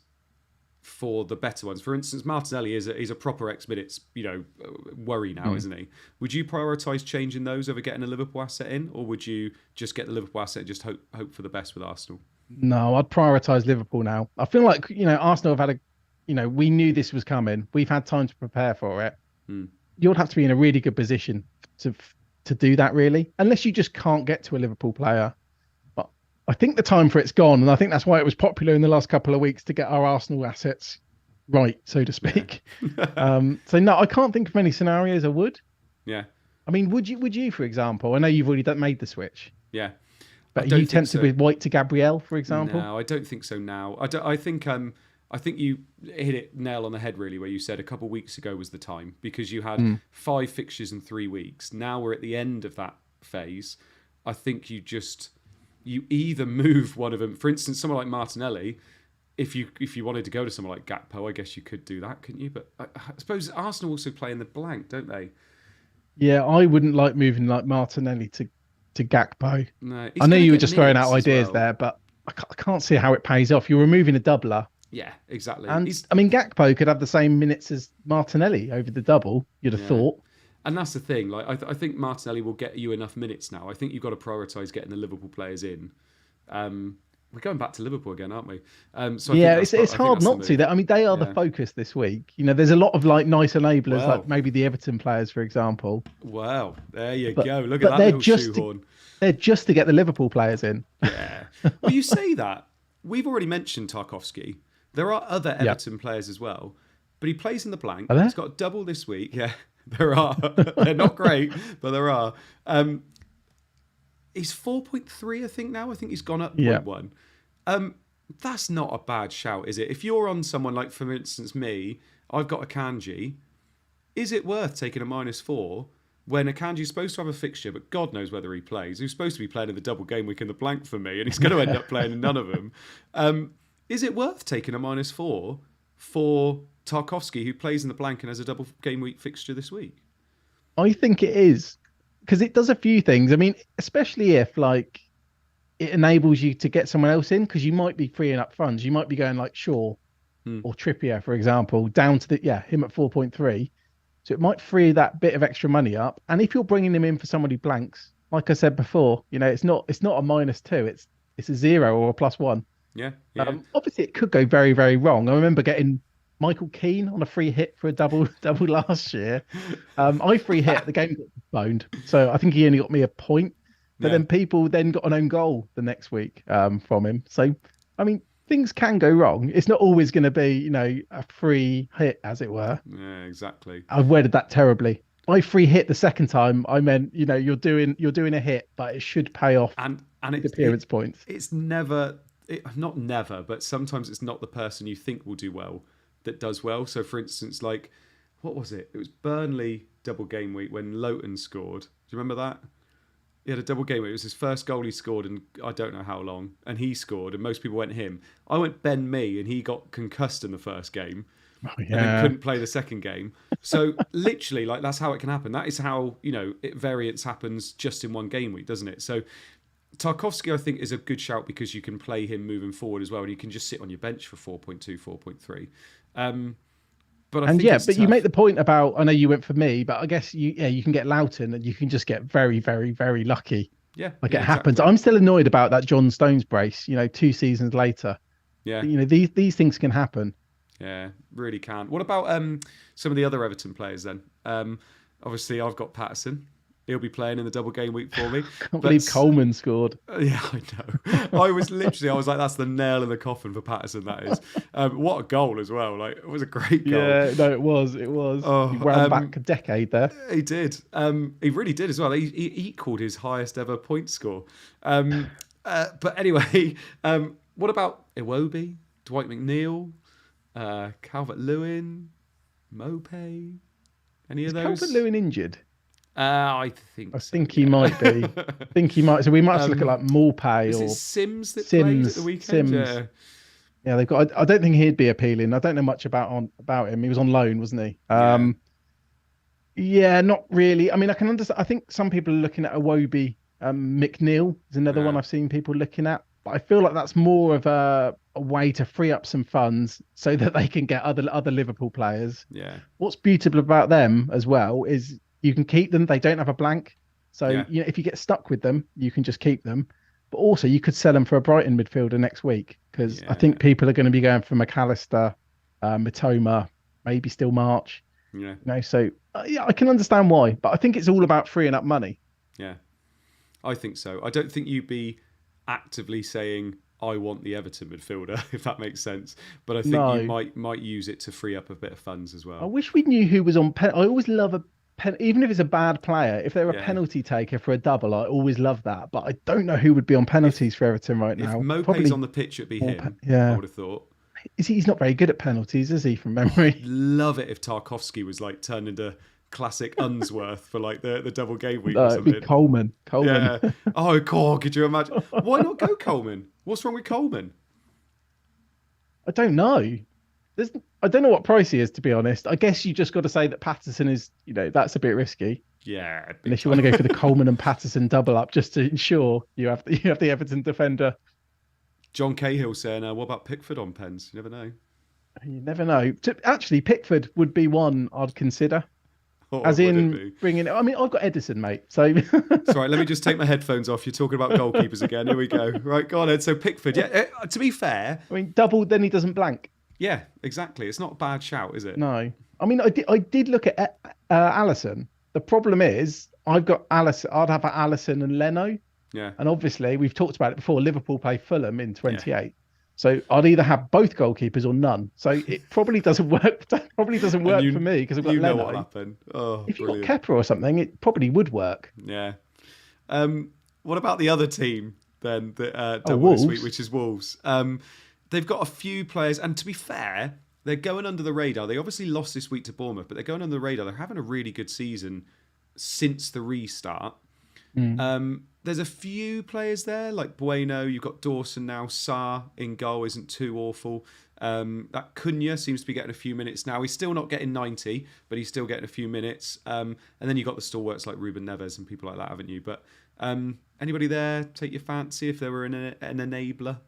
S1: for the better ones? For instance, Martinelli is a proper X minutes, worry now, isn't he? Would you prioritise changing those over getting a Liverpool asset in, or would you just get the Liverpool asset and just hope for the best with Arsenal?
S2: No, I'd prioritise Liverpool now. I feel like Arsenal have had we knew this was coming. We've had time to prepare for it. You'd have to be in a really good position to do that, really, unless you just can't get to a Liverpool player. But I think the time for it's gone, and I think that's why it was popular in the last couple of weeks to get our Arsenal assets right, so to speak. Yeah. So no, I can't think of many scenarios I would.
S1: Yeah.
S2: I mean, would you, for example? I know you've already made the switch.
S1: Yeah.
S2: But are you tempted with White to Gabriel, for example?
S1: No, I don't think so now. I think you hit it nail on the head, really, where you said a couple of weeks ago was the time, because you had 5 fixtures in 3 weeks. Now we're at the end of that phase. I think you either move one of them. For instance, someone like Martinelli, if you wanted to go to someone like Gakpo, I guess you could do that, couldn't you? But I suppose Arsenal also play in the blank, don't they?
S2: Yeah, I wouldn't like moving like Martinelli to Gakpo.
S1: No,
S2: I know you were just throwing out ideas there, but I can't see how it pays off. You're removing a doubler.
S1: Yeah, exactly.
S2: And Gakpo could have the same minutes as Martinelli over the double, you'd have thought.
S1: And that's the thing. Like, I think Martinelli will get you enough minutes now. I think you've got to prioritise getting the Liverpool players in. We're going back to Liverpool again, aren't we? So
S2: it's hard not to. I mean, they are the focus this week. There's a lot of like nice enablers, like maybe the Everton players, for example.
S1: Wow, there you go. Look at that little shoehorn.
S2: They're just to get the Liverpool players in.
S1: Yeah. Well, you say that. We've already mentioned Tarkowski. There are other Everton players as well, but he plays in the blank. He's got double this week. Yeah, there are. They're not great, but there are. He's 4.3, I think, now. I think he's gone up 0.1. That's not a bad shout, is it? If you're on someone like, for instance, me, I've got Akanji. Is it worth taking a -4 when Akanji's supposed to have a fixture, but God knows whether he plays? He's supposed to be playing in the double game week in the blank for me, and he's going to end up playing in none of them. Is it worth taking a -4 for Tarkowski, who plays in the blank and has a double game week fixture this week?
S2: I think it is, because it does a few things. I mean, especially if like it enables you to get someone else in, because you might be freeing up funds. You might be going like Shaw or Trippier, for example, down to him at 4.3. So it might free that bit of extra money up. And if you're bringing him in for somebody blanks, like I said before, it's not a -2. It's a 0 or a +1.
S1: Yeah.
S2: Obviously, it could go very, very wrong. I remember getting Michael Keane on a free hit for a double last year. I free hit, the game got postponed, so I think he only got me a point. But then people then got an own goal the next week from him. So, I mean, things can go wrong. It's not always going to be, a free hit, as it were.
S1: Yeah, exactly.
S2: I've worded that terribly. I free hit the second time. I meant, you're doing a hit, but it should pay off.
S1: And it's
S2: appearance points.
S1: It's never. Not never, but sometimes it's not the person you think will do well that does well. So, for instance, like, what was it? It was Burnley double game week when Lowton scored. Do you remember that? He had a double game week. It was his first goal he scored in I don't know how long. And he scored, and most people went him. I went Ben Mee, and he got concussed in the first game. And then couldn't play the second game. So, literally, like, that's how it can happen. That is how, variance happens just in one game week, doesn't it? So, Tarkowski, I think, is a good shout because you can play him moving forward as well, and you can just sit on your bench for 4.2, 4.3. But
S2: you make the point about, I know you went for me, but I guess you can get Lowton and you can just get very, very, very lucky.
S1: Yeah,
S2: it happens. Exactly. I'm still annoyed about that John Stones brace. 2 seasons later.
S1: Yeah,
S2: these things can happen.
S1: Yeah, really can. What about some of the other Everton players then? Obviously, I've got Patterson. He'll be playing in the double game week for me.
S2: I can't believe Coleman scored.
S1: Yeah, I know. I was like, that's the nail in the coffin for Patterson, that is. What a goal as well. Like, it was a great goal.
S2: Yeah, no, it was. Oh, he ran back a decade there.
S1: He did. He really did as well. He equalled his highest ever point score. But anyway, what about Iwobi, Dwight McNeil, Calvert-Lewin, Mopey? Any of those?
S2: Calvert-Lewin injured?
S1: I think
S2: he might be. I think he might. So we might have to look at like Morpay
S1: is
S2: or
S1: it Sims that played at the weekend.
S2: Sims. Yeah, they've got. I don't think he'd be appealing. I don't know much about him. He was on loan, wasn't he? Yeah, not really. I mean, I can understand. I think some people are looking at Iwobi. McNeil is another one I've seen people looking at, but I feel like that's more of a way to free up some funds so that they can get other Liverpool players.
S1: Yeah.
S2: What's beautiful about them as well is you can keep them. They don't have a blank. So, you know, if you get stuck with them, you can just keep them. But also you could sell them for a Brighton midfielder next week because I think people are going to be going for McAllister, Matoma, maybe still March.
S1: Yeah.
S2: You know, so I can understand why, but I think it's all about freeing up money.
S1: Yeah, I think so. I don't think you'd be actively saying, I want the Everton midfielder, if that makes sense. But I think you might use it to free up a bit of funds as well.
S2: I wish we knew who was on pen. I always love even if it's a bad player, if they're a penalty taker for a double, I always love that. But I don't know who would be on penalties for Everton right now.
S1: If Mopey's on the pitch, it'd be him. I would have thought.
S2: He's not very good at penalties, is he, from memory?
S1: Love it if Tarkowski was like turned into classic Unsworth for like the double game week or something.
S2: It'd be Coleman.
S1: Yeah. Oh, God, could you imagine? Why not go Coleman? What's wrong with Coleman?
S2: I don't know. I don't know what price he is, to be honest. I guess you just got to say that Patterson is, you know, that's a bit risky.
S1: Yeah.
S2: Unless you want to go for the Coleman and Patterson double up just to ensure you have the Everton defender.
S1: John Cahill saying, what about Pickford on pens? You never know.
S2: You never know. Actually, Pickford would be one I'd consider. As in bringing. I mean, I've got Edison, mate. So
S1: sorry, let me just take my headphones off. You're talking about goalkeepers again. Here we go. Right, go on, Ed. So Pickford. Yeah. To be fair,
S2: I mean, double. Then he doesn't blank.
S1: Yeah, exactly. It's not a bad shout, is it?
S2: No. I mean, I did look at Allison. The problem is, I've got Allison. I'd have Allison and Leno.
S1: Yeah.
S2: And obviously, we've talked about it before. Liverpool play Fulham in 28. Yeah. So I'd either have both goalkeepers or none. So it probably doesn't work. Probably doesn't work for me because I've got Leno.
S1: You know what happened. Oh,
S2: if you got Kepa or something, it probably would work.
S1: Yeah. What about the other team then that double this week, which is Wolves? They've got a few players, and to be fair, they're going under the radar. They obviously lost this week to Bournemouth, but they're going under the radar. They're having a really good season since the restart. There's a few players there, like Bueno. You've got Dawson now. Sarr in goal isn't too awful. That Cunha seems to be getting a few minutes now. He's still not getting 90, but he's still getting a few minutes. And then you've got the stalwarts like Ruben Neves and people like that, haven't you? But anybody there take your fancy if they were an enabler?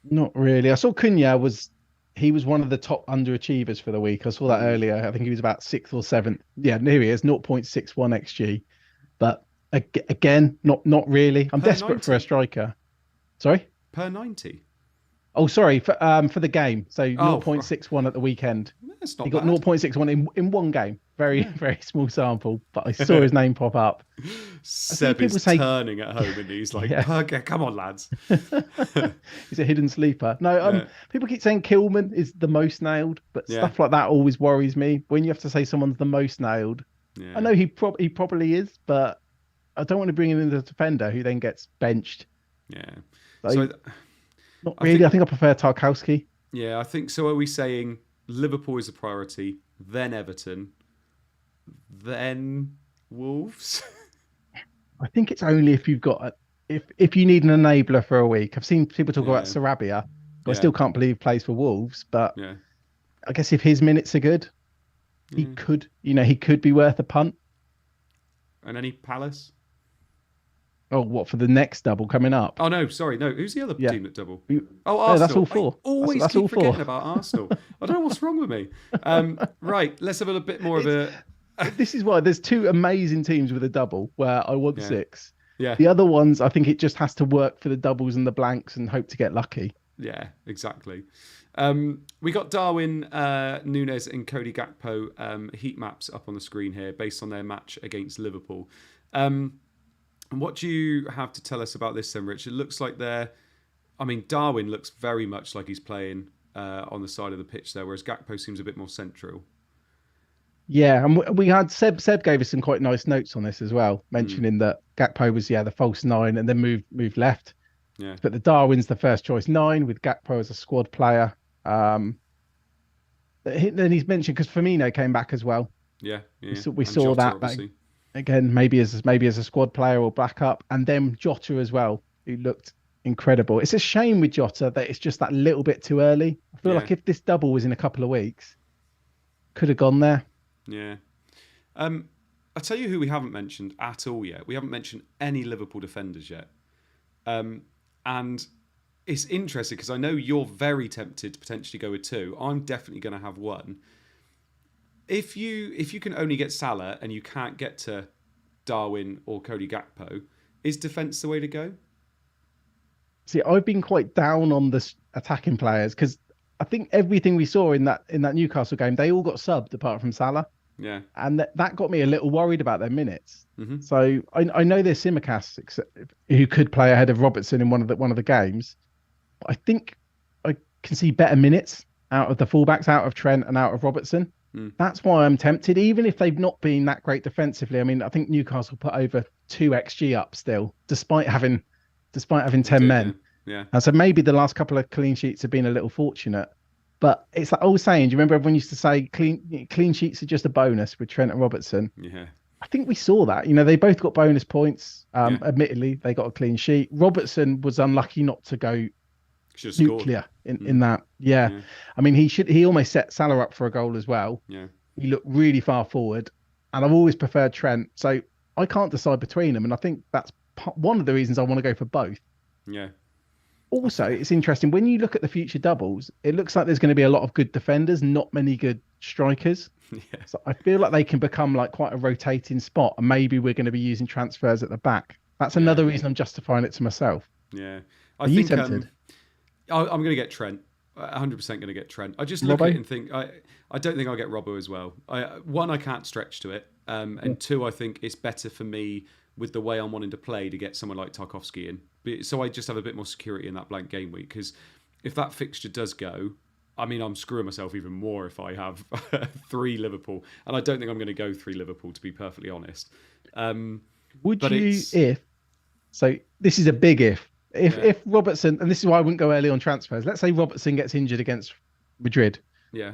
S2: Not really. I saw Cunha was one of the top underachievers for the week. I saw that earlier. I think he was about 6th or 7th. Yeah, here he is, 0.61 XG. But again, not really. I'm desperate 90. For a striker. Sorry?
S1: Per 90?
S2: Oh, sorry, for the game. So 0.61 at the weekend.
S1: That's not
S2: he got
S1: bad.
S2: 0.61 in one game. Very, very small sample. But I saw his name pop up.
S1: Seb is turning at home and he's like, come on, lads.
S2: He's a hidden sleeper. No, people keep saying Kilman is the most nailed, but stuff like that always worries me. When you have to say someone's the most nailed. Yeah. I know he probably is, but I don't want to bring him in as a defender who then gets benched.
S1: Yeah.
S2: Not really. I think I prefer Tarkowski.
S1: Yeah, I think so. Are we saying Liverpool is a priority, then Everton, then Wolves?
S2: I think it's only if you've got if you need an enabler for a week. I've seen people talk about Sarabia. I still can't believe he plays for Wolves, but I guess if his minutes are good, he could be worth a punt.
S1: And any Palace?
S2: Oh, what, for the next double coming up?
S1: Oh, no, sorry. No, who's the other team at double? Arsenal.
S2: That's all four.
S1: I always keep forgetting about Arsenal. I don't know what's wrong with me. Right, let's have a bit more of a...
S2: This is why there's two amazing teams with a double where I want 6.
S1: Yeah.
S2: The other ones, I think it just has to work for the doubles and the blanks and hope to get lucky.
S1: Yeah, exactly. We got Darwin, Nunes and Cody Gakpo heat maps up on the screen here based on their match against Liverpool. And what do you have to tell us about this then, Rich? It looks like Darwin looks very much like he's playing on the side of the pitch there, whereas Gakpo seems a bit more central.
S2: Yeah, and we had Seb gave us some quite nice notes on this as well, mentioning that Gakpo was the false 9 and then moved left.
S1: Yeah.
S2: But the Darwin's the first choice 9 with Gakpo as a squad player. Then he's mentioned because Firmino came back as well.
S1: Yeah. Yeah.
S2: We
S1: And
S2: saw
S1: Jota,
S2: that
S1: obviously.
S2: again, maybe as a squad player or backup, and then Jota as well, who looked incredible. It's a shame with Jota that it's just that little bit too early. I feel
S1: Yeah.
S2: like if this double was in a couple of weeks, could have gone there.
S1: Yeah. I'll tell you who we haven't mentioned at all yet. We haven't mentioned any Liverpool defenders yet. And it's interesting because I know you're very tempted to potentially go with 2. I'm definitely going to have 1. If you can only get Salah and you can't get to Darwin or Cody Gakpo, is defence the way to go?
S2: See, I've been quite down on the attacking players because I think everything we saw in that Newcastle game, they all got subbed apart from Salah.
S1: Yeah.
S2: And that got me a little worried about their minutes.
S1: Mm-hmm.
S2: So I know there's Simicast who could play ahead of Robertson in one of the games. But I think I can see better minutes out of the fullbacks, out of Trent and out of Robertson. That's why I'm tempted, even if they've not been that great defensively. I mean, I think Newcastle put over 2 XG up still, despite having 10 men.
S1: Yeah.
S2: And so maybe the last couple of clean sheets have been a little fortunate. But it's like old saying. Do you remember everyone used to say clean sheets are just a bonus with Trent and Robertson?
S1: Yeah.
S2: I think we saw that. They both got bonus points. Admittedly, they got a clean sheet. Robertson was unlucky not to go nuclear in that. Yeah. I mean, he almost set Salah up for a goal as well.
S1: Yeah.
S2: He looked really far forward, and I've always preferred Trent. So I can't decide between them, and I think that's one of the reasons I want to go for both.
S1: Yeah.
S2: Also, it's interesting when you look at the future doubles, it looks like there's going to be a lot of good defenders, not many good strikers.
S1: Yeah.
S2: So I feel like they can become like quite a rotating spot, and maybe we're going to be using transfers at the back. That's another reason I'm justifying it to myself.
S1: Yeah.
S2: Are you tempted?
S1: I'm going to get Trent. 100% going to get Trent. I just look at it and think, I don't think I'll get Robbo as well. One, I can't stretch to it. And 2, I think it's better for me with the way I'm wanting to play to get someone like Tarkowski in. So I just have a bit more security in that blank game week. Because if that fixture does go, I mean, I'm screwing myself even more if I have 3 Liverpool. And I don't think I'm going to go 3 Liverpool, to be perfectly honest.
S2: Would you, so this is a big if Robertson, and this is why I wouldn't go early on transfers. Let's say Robertson gets injured against Madrid.
S1: Yeah.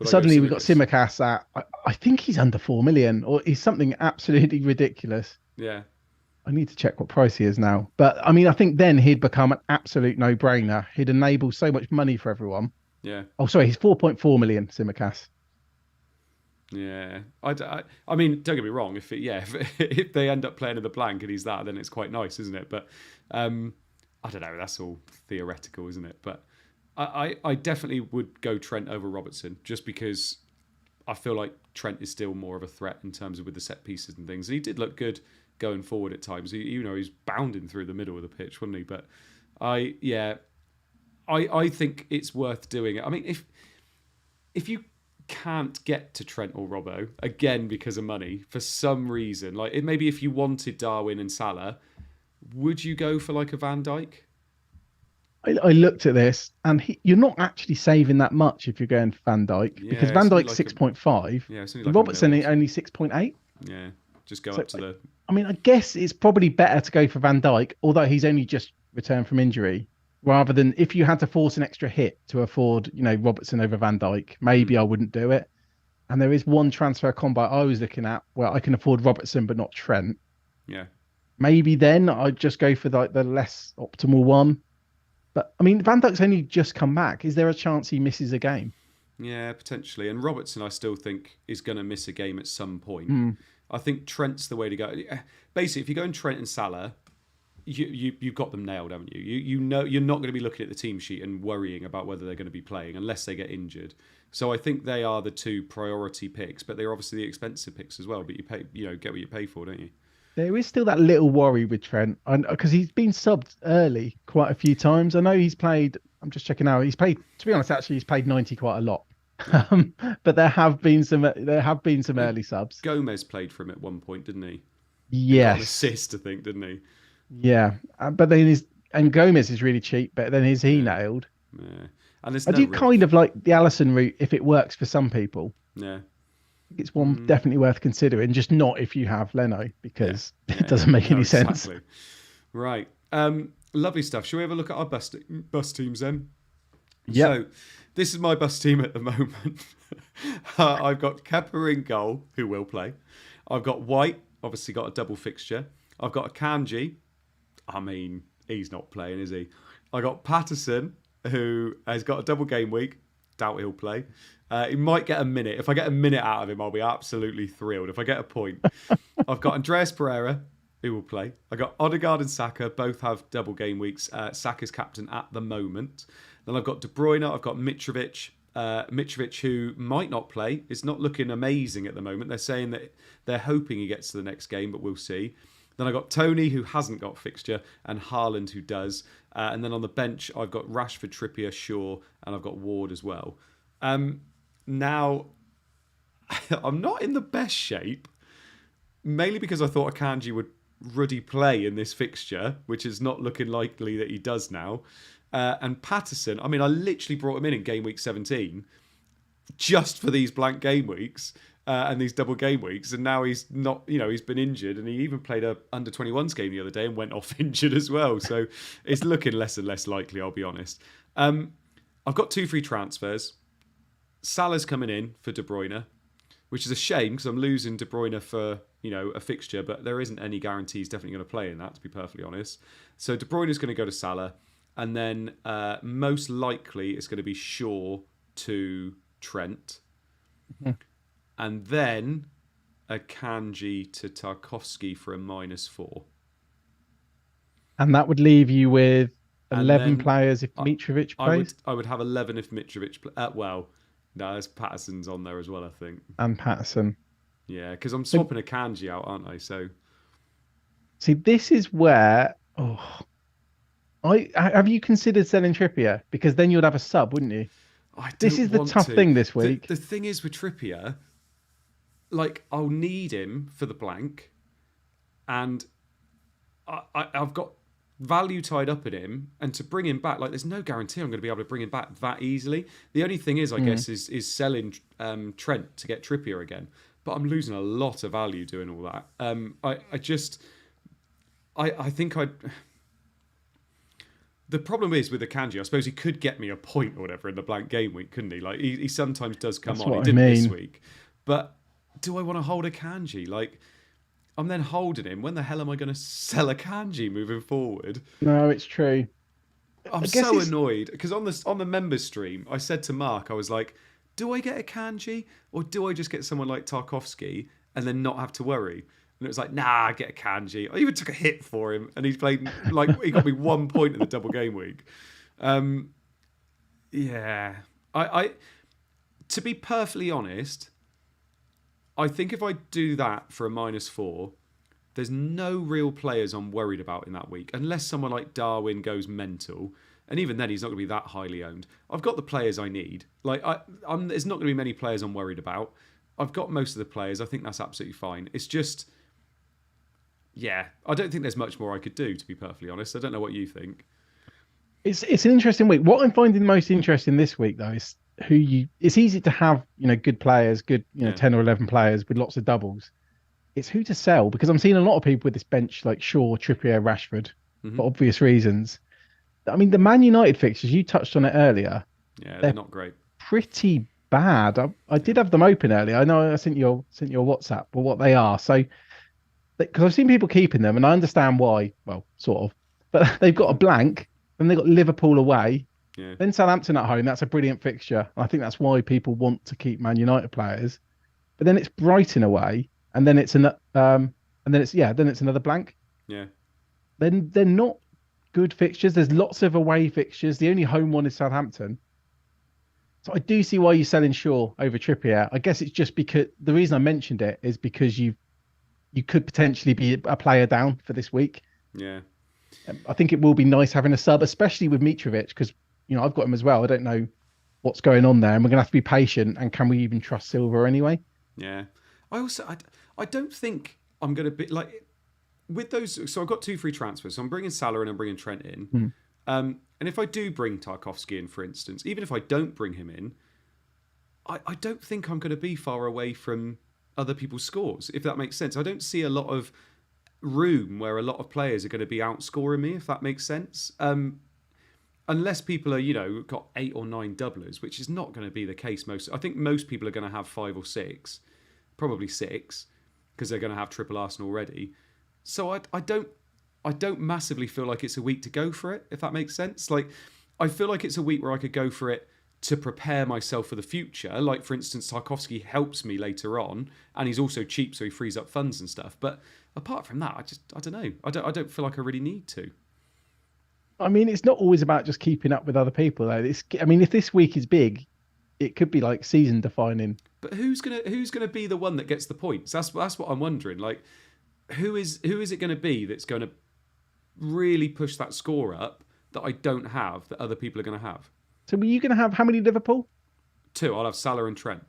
S2: Suddenly we've got Simicast at, I think he's under 4 million, or he's something absolutely ridiculous.
S1: Yeah.
S2: I need to check what price he is now. But I mean, I think then he'd become an absolute no-brainer. He'd enable so much money for everyone.
S1: Yeah.
S2: Oh, sorry, he's 4.4 million, Simicast.
S1: Yeah, I mean, don't get me wrong. If they end up playing in the blank and he's that, then it's quite nice, isn't it? But I don't know. That's all theoretical, isn't it? But I definitely would go Trent over Robertson just because I feel like Trent is still more of a threat in terms of with the set pieces and things. And he did look good going forward at times. He's bounding through the middle of the pitch, wasn't he? But I think it's worth doing it. I mean, if you can't get to Trent or Robbo again because of money for some reason, like maybe if you wanted Darwin and Salah, would you go for like a Van Dijk?
S2: I looked at this, and you're not actually saving that much if you're going for Van Dijk because Van Dijk's 6.5.
S1: Yeah, like
S2: Robertson only 6.8.
S1: Yeah, just go up to the.
S2: I mean, I guess it's probably better to go for Van Dijk, although he's only just returned from injury. Rather than if you had to force an extra hit to afford, Robertson over Van Dijk, maybe I wouldn't do it. And there is one transfer combo I was looking at where I can afford Robertson but not Trent.
S1: Yeah.
S2: Maybe then I'd just go for the less optimal one. But I mean, Van Dijk's only just come back. Is there a chance he misses a game?
S1: Yeah, potentially. And Robertson, I still think, is going to miss a game at some point. I think Trent's the way to go. Basically, if you go in Trent and Salah, you've got them nailed, haven't you? You know you're not going to be looking at the team sheet and worrying about whether they're going to be playing unless they get injured. So I think they are the 2 priority picks, but they're obviously the expensive picks as well. But you pay, get what you pay for, don't you?
S2: There is still that little worry with Trent, because he's been subbed early quite a few times. I know he's played. I'm just checking out. He's played. To be honest, actually, he's played 90 quite a lot. But there have been some early subs.
S1: Gomez played for him at one point, didn't he?
S2: Yes.
S1: Got an assist, I think, didn't he?
S2: Yeah, but then Gomez is really cheap. But then is he nailed?
S1: Yeah, and
S2: I do kind of like the Alisson route if it works for some people.
S1: Yeah.
S2: It's one definitely worth considering, just not if you have Leno, because it doesn't make any sense.
S1: Right. Lovely stuff. Shall we have a look at our bus teams then?
S2: Yep.
S1: So, this is my bus team at the moment. I've got Kepa in goal, who will play. I've got White, obviously got a double fixture. I've got Akanji. I mean, he's not playing, is he? I got Patterson, who has got a double game week. Doubt he'll play. He might get a minute. If I get a minute out of him, I'll be absolutely thrilled. If I get a point. I've got Andreas Pereira, who will play. I got Odegaard and Saka, both have double game weeks. Saka's captain at the moment. Then I've got De Bruyne. I've got Mitrovic. Mitrovic, who might not play, is not looking amazing at the moment. They're saying that they're hoping he gets to the next game, but we'll see. Then I got Tony, who hasn't got fixture, and Haaland, who does. And then on the bench, I've got Rashford, Trippier, Shaw, and I've got Ward as well. Now, I'm not in the best shape, mainly because I thought Akanji would ruddy play in this fixture, which is not looking likely that he does now. And Patterson, I mean, I literally brought him in game week 17 just for these blank game weeks. And these double game weeks, and now he's not, he's been injured, and he even played a under-21s game the other day and went off injured as well. So it's looking less and less likely, I'll be honest. I've got 2 free transfers. Salah's coming in for De Bruyne, which is a shame because I'm losing De Bruyne for, a fixture, but there isn't any guarantee he's definitely going to play in that, to be perfectly honest. So De Bruyne is going to go to Salah, and then most likely it's going to be Shaw to Trent. Mm-hmm. And then a Kanji to Tarkowski for a -4.
S2: And that would leave you with 11 players if Mitrovic plays?
S1: I would have 11 if Mitrovic plays. No, there's Patterson's on there as well, I think.
S2: And Patterson.
S1: Yeah, because I'm swapping a Kanji out, aren't I? So,
S2: see, this is where... have you considered selling Trippier? Because then you'd have a sub, wouldn't you? This is the tough thing this week.
S1: The thing is with Trippier... I'll need him for the blank, and I've got value tied up in him, and to bring him back, there's no guarantee I'm going to be able to bring him back that easily. The only thing is, I guess, is selling Trent to get Trippier again, but I'm losing a lot of value doing all that. I think the problem is with Akanji, I suppose he could get me a point or whatever in the blank game week, couldn't he? He sometimes does come on. He didn't this week, but. Do I want to hold a Kanji? I'm then holding him. When the hell am I going to sell a Kanji moving forward?
S2: No, it's true.
S1: I'm so annoyed because on the members stream, I said to Mark, I was like, do I get a Kanji or do I just get someone like Tarkowski and then not have to worry? And it was like, nah, I get a Kanji. I even took a hit for him, and he's played he got me 1 point in the double game week. Yeah, I to be perfectly honest. I think if I do that for a -4, there's no real players I'm worried about in that week, unless someone like Darwin goes mental. And even then, he's not going to be that highly owned. I've got the players I need. There's not going to be many players I'm worried about. I've got most of the players. I think that's absolutely fine. It's just, yeah, I don't think there's much more I could do, to be perfectly honest. I don't know what you think.
S2: It's an interesting week. What I'm finding most interesting this week, though, is it's easy to have, good players, 10 or 11 players with lots of doubles. It's who to sell, because I'm seeing a lot of people with this bench like Shaw, Trippier, Rashford, for obvious reasons. I mean, the Man United fixtures, you touched on it earlier.
S1: Yeah, they're not great.
S2: Pretty bad. I did have them open earlier. I know I sent your WhatsApp, but what they are. So, because I've seen people keeping them, and I understand why. Well, sort of. But they've got a blank, and they've got Liverpool away.
S1: Yeah.
S2: Then Southampton at home. That's a brilliant fixture. I think that's why people want to keep Man United players. But then it's Brighton away, and then it's another blank.
S1: Yeah.
S2: Then they're not good fixtures. There's lots of away fixtures. The only home one is Southampton. So I do see why you're selling Shaw over Trippier. I guess it's just because the reason I mentioned it is because you could potentially be a player down for this week.
S1: Yeah.
S2: I think it will be nice having a sub, especially with Mitrovic, because I've got him as well. I don't know what's going on there, and we're going to have to be patient. And can we even trust Silva anyway?
S1: Yeah. I don't think I'm going to be with those. So I've got 2 free transfers. So I'm bringing Salah and I'm bringing Trent in. And if I do bring Tarkowski in, for instance, even if I don't bring him in, I don't think I'm going to be far away from other people's scores, if that makes sense. I don't see a lot of room where a lot of players are going to be outscoring me, if that makes sense. Unless people are, got 8 or 9 doublers, which is not going to be the case. I think most people are going to have 5 or 6, probably 6, because they're going to have triple Arsenal already. So I don't massively feel like it's a week to go for it, if that makes sense. Like, I feel like it's a week where I could go for it to prepare myself for the future. Like, for instance, Tarkowski helps me later on, and he's also cheap, so he frees up funds and stuff. But apart from that, I don't know. I don't feel like I really need to.
S2: I mean, it's not always about just keeping up with other people, though. If this week is big, it could be like season defining.
S1: But who's gonna be the one that gets the points? That's what I'm wondering. Like, who is it going to be that's going to really push that score up that I don't have that other people are going to have?
S2: So, were you going to have how many Liverpool?
S1: 2. I'll have Salah and Trent.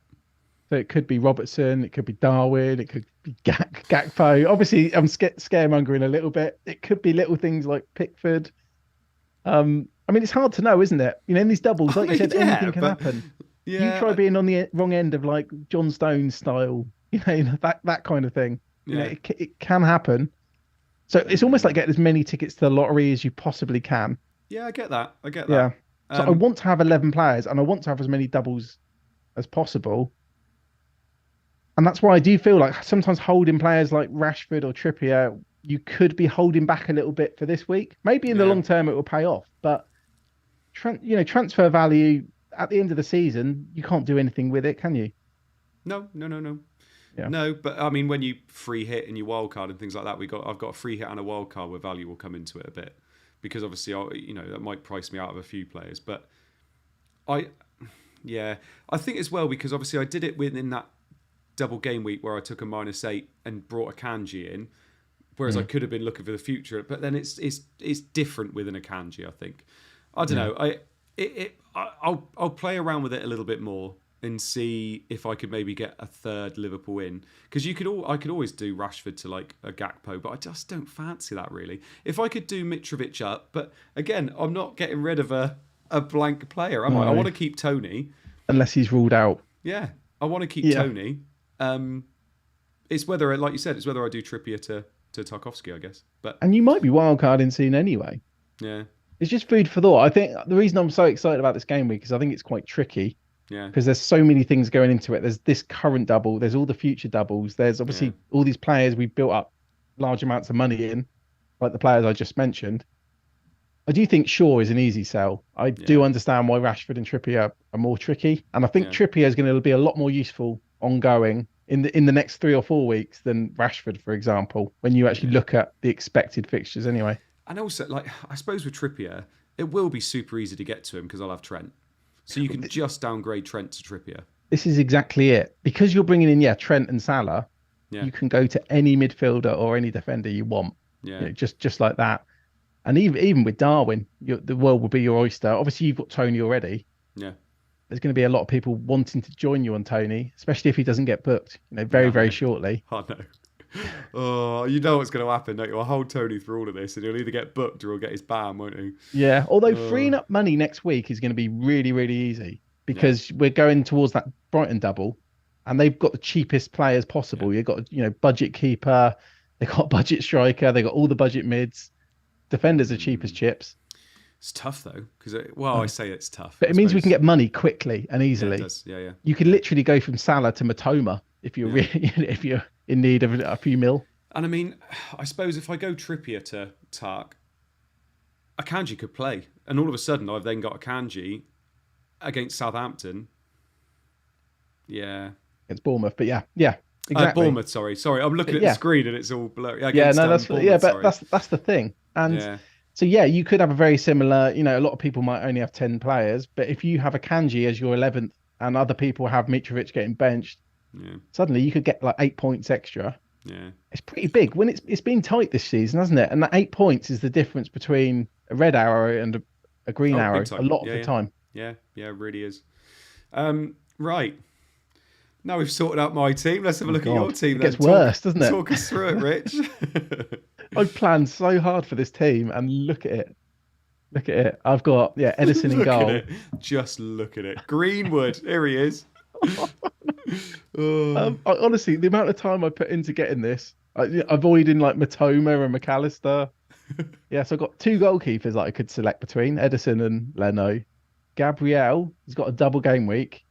S2: So it could be Robertson, it could be Darwin, it could be Gakpo. Obviously, I'm scaremongering a little bit. It could be little things like Pickford. I mean, it's hard to know, isn't it? In these doubles, like you said, anything can happen.
S1: Yeah,
S2: you try being on the wrong end of like John Stones style, that kind of thing.
S1: Yeah.
S2: It can happen. So it's almost like getting as many tickets to the lottery as you possibly can.
S1: Yeah, I get that.
S2: Yeah. So I want to have 11 players, and I want to have as many doubles as possible. And that's why I do feel like sometimes holding players like Rashford or Trippier, you could be holding back a little bit for this week. Maybe in the long term it will pay off, but transfer value at the end of the season, you can't do anything with it, can you?
S1: No.
S2: Yeah.
S1: No, but I mean, when you free hit and you wildcard and things like that, I've got a free hit and a wildcard where value will come into it a bit, because obviously, that might price me out of a few players. But I think as well, because obviously I did it within that double game week where I took a -8 and brought a Kanji in, whereas I could have been looking for the future. But then it's different within a Kanji, I think. I don't know. I'll play around with it a little bit more and see if I could maybe get a third Liverpool in, because I could always do Rashford to like a Gakpo, but I just don't fancy that really. If I could do Mitrovic up, but again, I'm not getting rid of a blank player, am I? I want to keep Tony
S2: unless he's ruled out.
S1: Yeah, I want to keep Tony. It's whether, like you said, it's whether I do Trippier to Tarkowski, I guess. And
S2: you might be wildcarding soon anyway.
S1: Yeah.
S2: It's just food for thought. I think the reason I'm so excited about this game week is I think it's quite tricky.
S1: Yeah.
S2: Because there's so many things going into it. There's this current double. There's all the future doubles. There's obviously all these players we built up large amounts of money in, like the players I just mentioned. I do think Shaw is an easy sell. I do understand why Rashford and Trippier are more tricky. And I think Trippier is going to be a lot more useful ongoing in the next 3 or 4 weeks than Rashford, for example, when you actually look at the expected fixtures anyway.
S1: And also, like, I suppose with Trippier, it will be super easy to get to him because I'll have Trent. So you can just downgrade Trent to Trippier.
S2: This is exactly it. Because you're bringing in, Trent and Salah, you can go to any midfielder or any defender you want.
S1: Yeah.
S2: Just like that. And even with Darwin, the world will be your oyster. Obviously, you've got Tony already.
S1: Yeah.
S2: There's going to be a lot of people wanting to join you on Tony, especially if he doesn't get booked, very shortly.
S1: I know. Oh, you know what's going to happen, don't you? I'll hold Tony through all of this, and he'll either get booked or he'll get his ban, won't he?
S2: Yeah, although freeing up money next week is going to be really, really easy because we're going towards that Brighton double, and they've got the cheapest players possible. You've got, budget keeper, they've got budget striker, they've got all the budget mids. Defenders are cheap as chips.
S1: It's tough though, because I say it's tough,
S2: but it means we can get money quickly and easily.
S1: Yeah, it does. Yeah.
S2: You can literally go from Salah to Matoma if you're if you're in need of a few mil.
S1: And I mean, I suppose if I go Trippier to Tark, Akanji could play, and all of a sudden I've then got Akanji against Southampton. Yeah,
S2: it's Bournemouth, but yeah, exactly.
S1: Bournemouth. Sorry, I'm looking at the screen and it's all blurry.
S2: That's the thing. And so you could have a very similar. A lot of people might only have 10 players, but if you have Akanji as your 11th and other people have Mitrovic getting benched, suddenly you could get like 8 points extra.
S1: Yeah,
S2: it's pretty big. When it's been tight this season, hasn't it? And that 8 points is the difference between a red arrow and a green arrow a lot of the time.
S1: Yeah, it really is. Right. Now we've sorted out my team. Let's have a look at your team.
S2: It gets worse, doesn't it?
S1: Talk us through it, Rich.
S2: I planned so hard for this team, and look at it. Look at it. I've got Edison in goal.
S1: Just look at it. Greenwood. Here he is.
S2: Honestly, the amount of time I put into getting this, avoiding like Matoma and McAllister. Yeah, so I've got two goalkeepers that I could select between, Edison and Leno. Gabriel has got a double game week.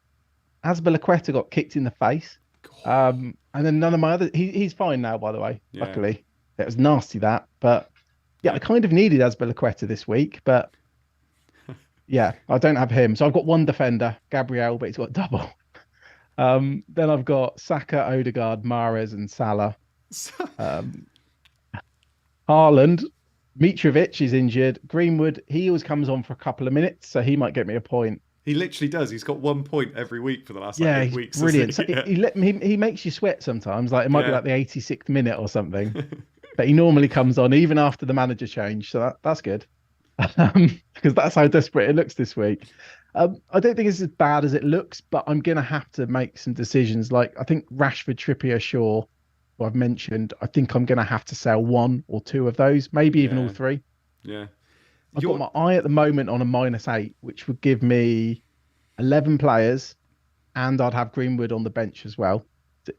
S2: Azpilicueta got kicked in the face. And then none of my other he's fine now, by the way.
S1: Yeah.
S2: Luckily. It was nasty that. But yeah, I kind of needed Azpilicueta this week, but yeah, I don't have him. So I've got one defender, Gabriel, but he's got double. Then I've got Saka, Odegaard, Mahrez, and Salah. Haaland, Mitrovic is injured. Greenwood, he always comes on for a couple of minutes, so he might get me a point.
S1: He literally does. He's got 1 point every week for the last 8 weeks.
S2: Brilliant. So he makes you sweat sometimes. Like it might be like the 86th minute or something. But he normally comes on even after the manager change. So that's good. Because that's how desperate it looks this week. I don't think it's as bad as it looks, but I'm going to have to make some decisions. Like I think Rashford, Trippier, Shaw, who I've mentioned, I think I'm going to have to sell one or two of those, maybe even all three.
S1: Yeah.
S2: I've got my eye at the moment on a -8, which would give me 11 players, and I'd have Greenwood on the bench as well.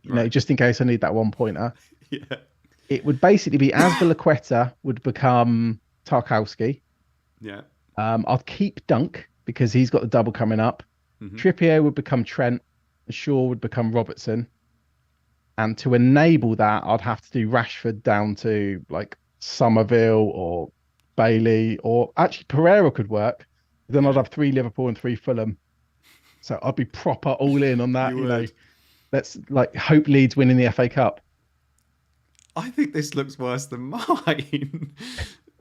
S2: You know, just in case I need that 1 pointer.
S1: Yeah.
S2: It would basically be Azpilicueta would become Tarkowski.
S1: Yeah.
S2: I'd keep Dunk because he's got the double coming up. Trippier would become Trent. Shaw would become Robertson. And to enable that, I'd have to do Rashford down to like Somerville or Bailey, or actually Pereira could work. Then I'd have 3 Liverpool and 3 Fulham. So I'd be proper all in on that. You know, let's like hope Leeds winning the FA Cup.
S1: I think this looks worse than mine.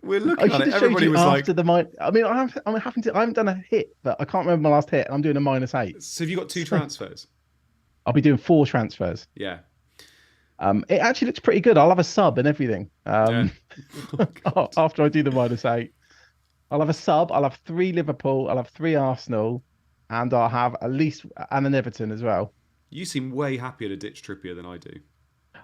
S1: We're looking at it. Everybody was like,
S2: I mean, I haven't done a hit, but I can't remember my last hit, and I'm doing a -8.
S1: So have you got 2 transfers?
S2: I'll be doing 4 transfers.
S1: Yeah.
S2: It actually looks pretty good. I'll have a sub and everything.
S1: Oh,
S2: after I do the -8, I'll have a sub. I'll have 3 Liverpool. I'll have 3 Arsenal, and I'll have at least an Everton as well.
S1: You seem way happier to ditch Trippier than I do.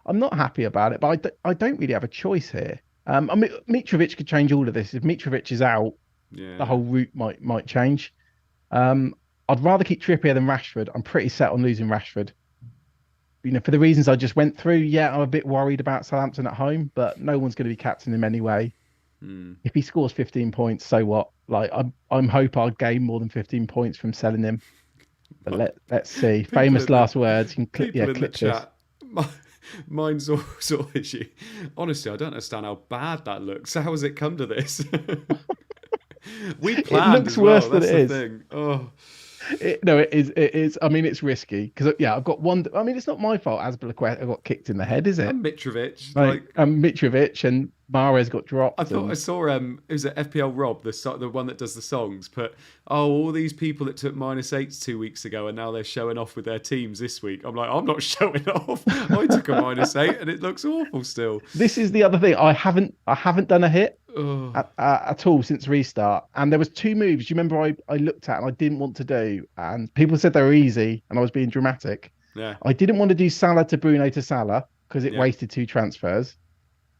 S2: I'm not happy about it, but I don't really have a choice here. I mean, Mitrovic could change all of this. If Mitrovic is out, the whole route might change. I'd rather keep Trippier than Rashford. I'm pretty set on losing Rashford. You know, for the reasons I just went through. Yeah, I'm a bit worried about Southampton at home, but no one's going to be captaining him anyway. If he scores 15 points, so what? Like I'm hope I'll gain more than 15 points from selling him. But let's see. Famous last words. You can clip this.
S1: Chat. Mine's also issue. Honestly, I don't understand how bad that looks. How has it come to this? We planned.
S2: It looks worse than
S1: That's
S2: it is.
S1: Thing. Oh.
S2: It is. I mean, it's risky because I've got one. I mean, it's not my fault. Azpilicueta got kicked in the head, is it?
S1: And Mitrovic,
S2: Mitrovic and Mahrez got dropped.
S1: I thought I saw it was it FPL Rob, the one that does the songs, put all these people that took -8s 2 weeks ago and now they're showing off with their teams this week. I'm like, I'm not showing off. I took a -8 and it looks awful still.
S2: This is the other thing. I haven't done a hit at all since restart. And there was 2 moves. You remember I looked at and I didn't want to do, and people said they were easy, and I was being dramatic.
S1: Yeah.
S2: I didn't want to do Salah to Bruno to Salah because it wasted 2 transfers.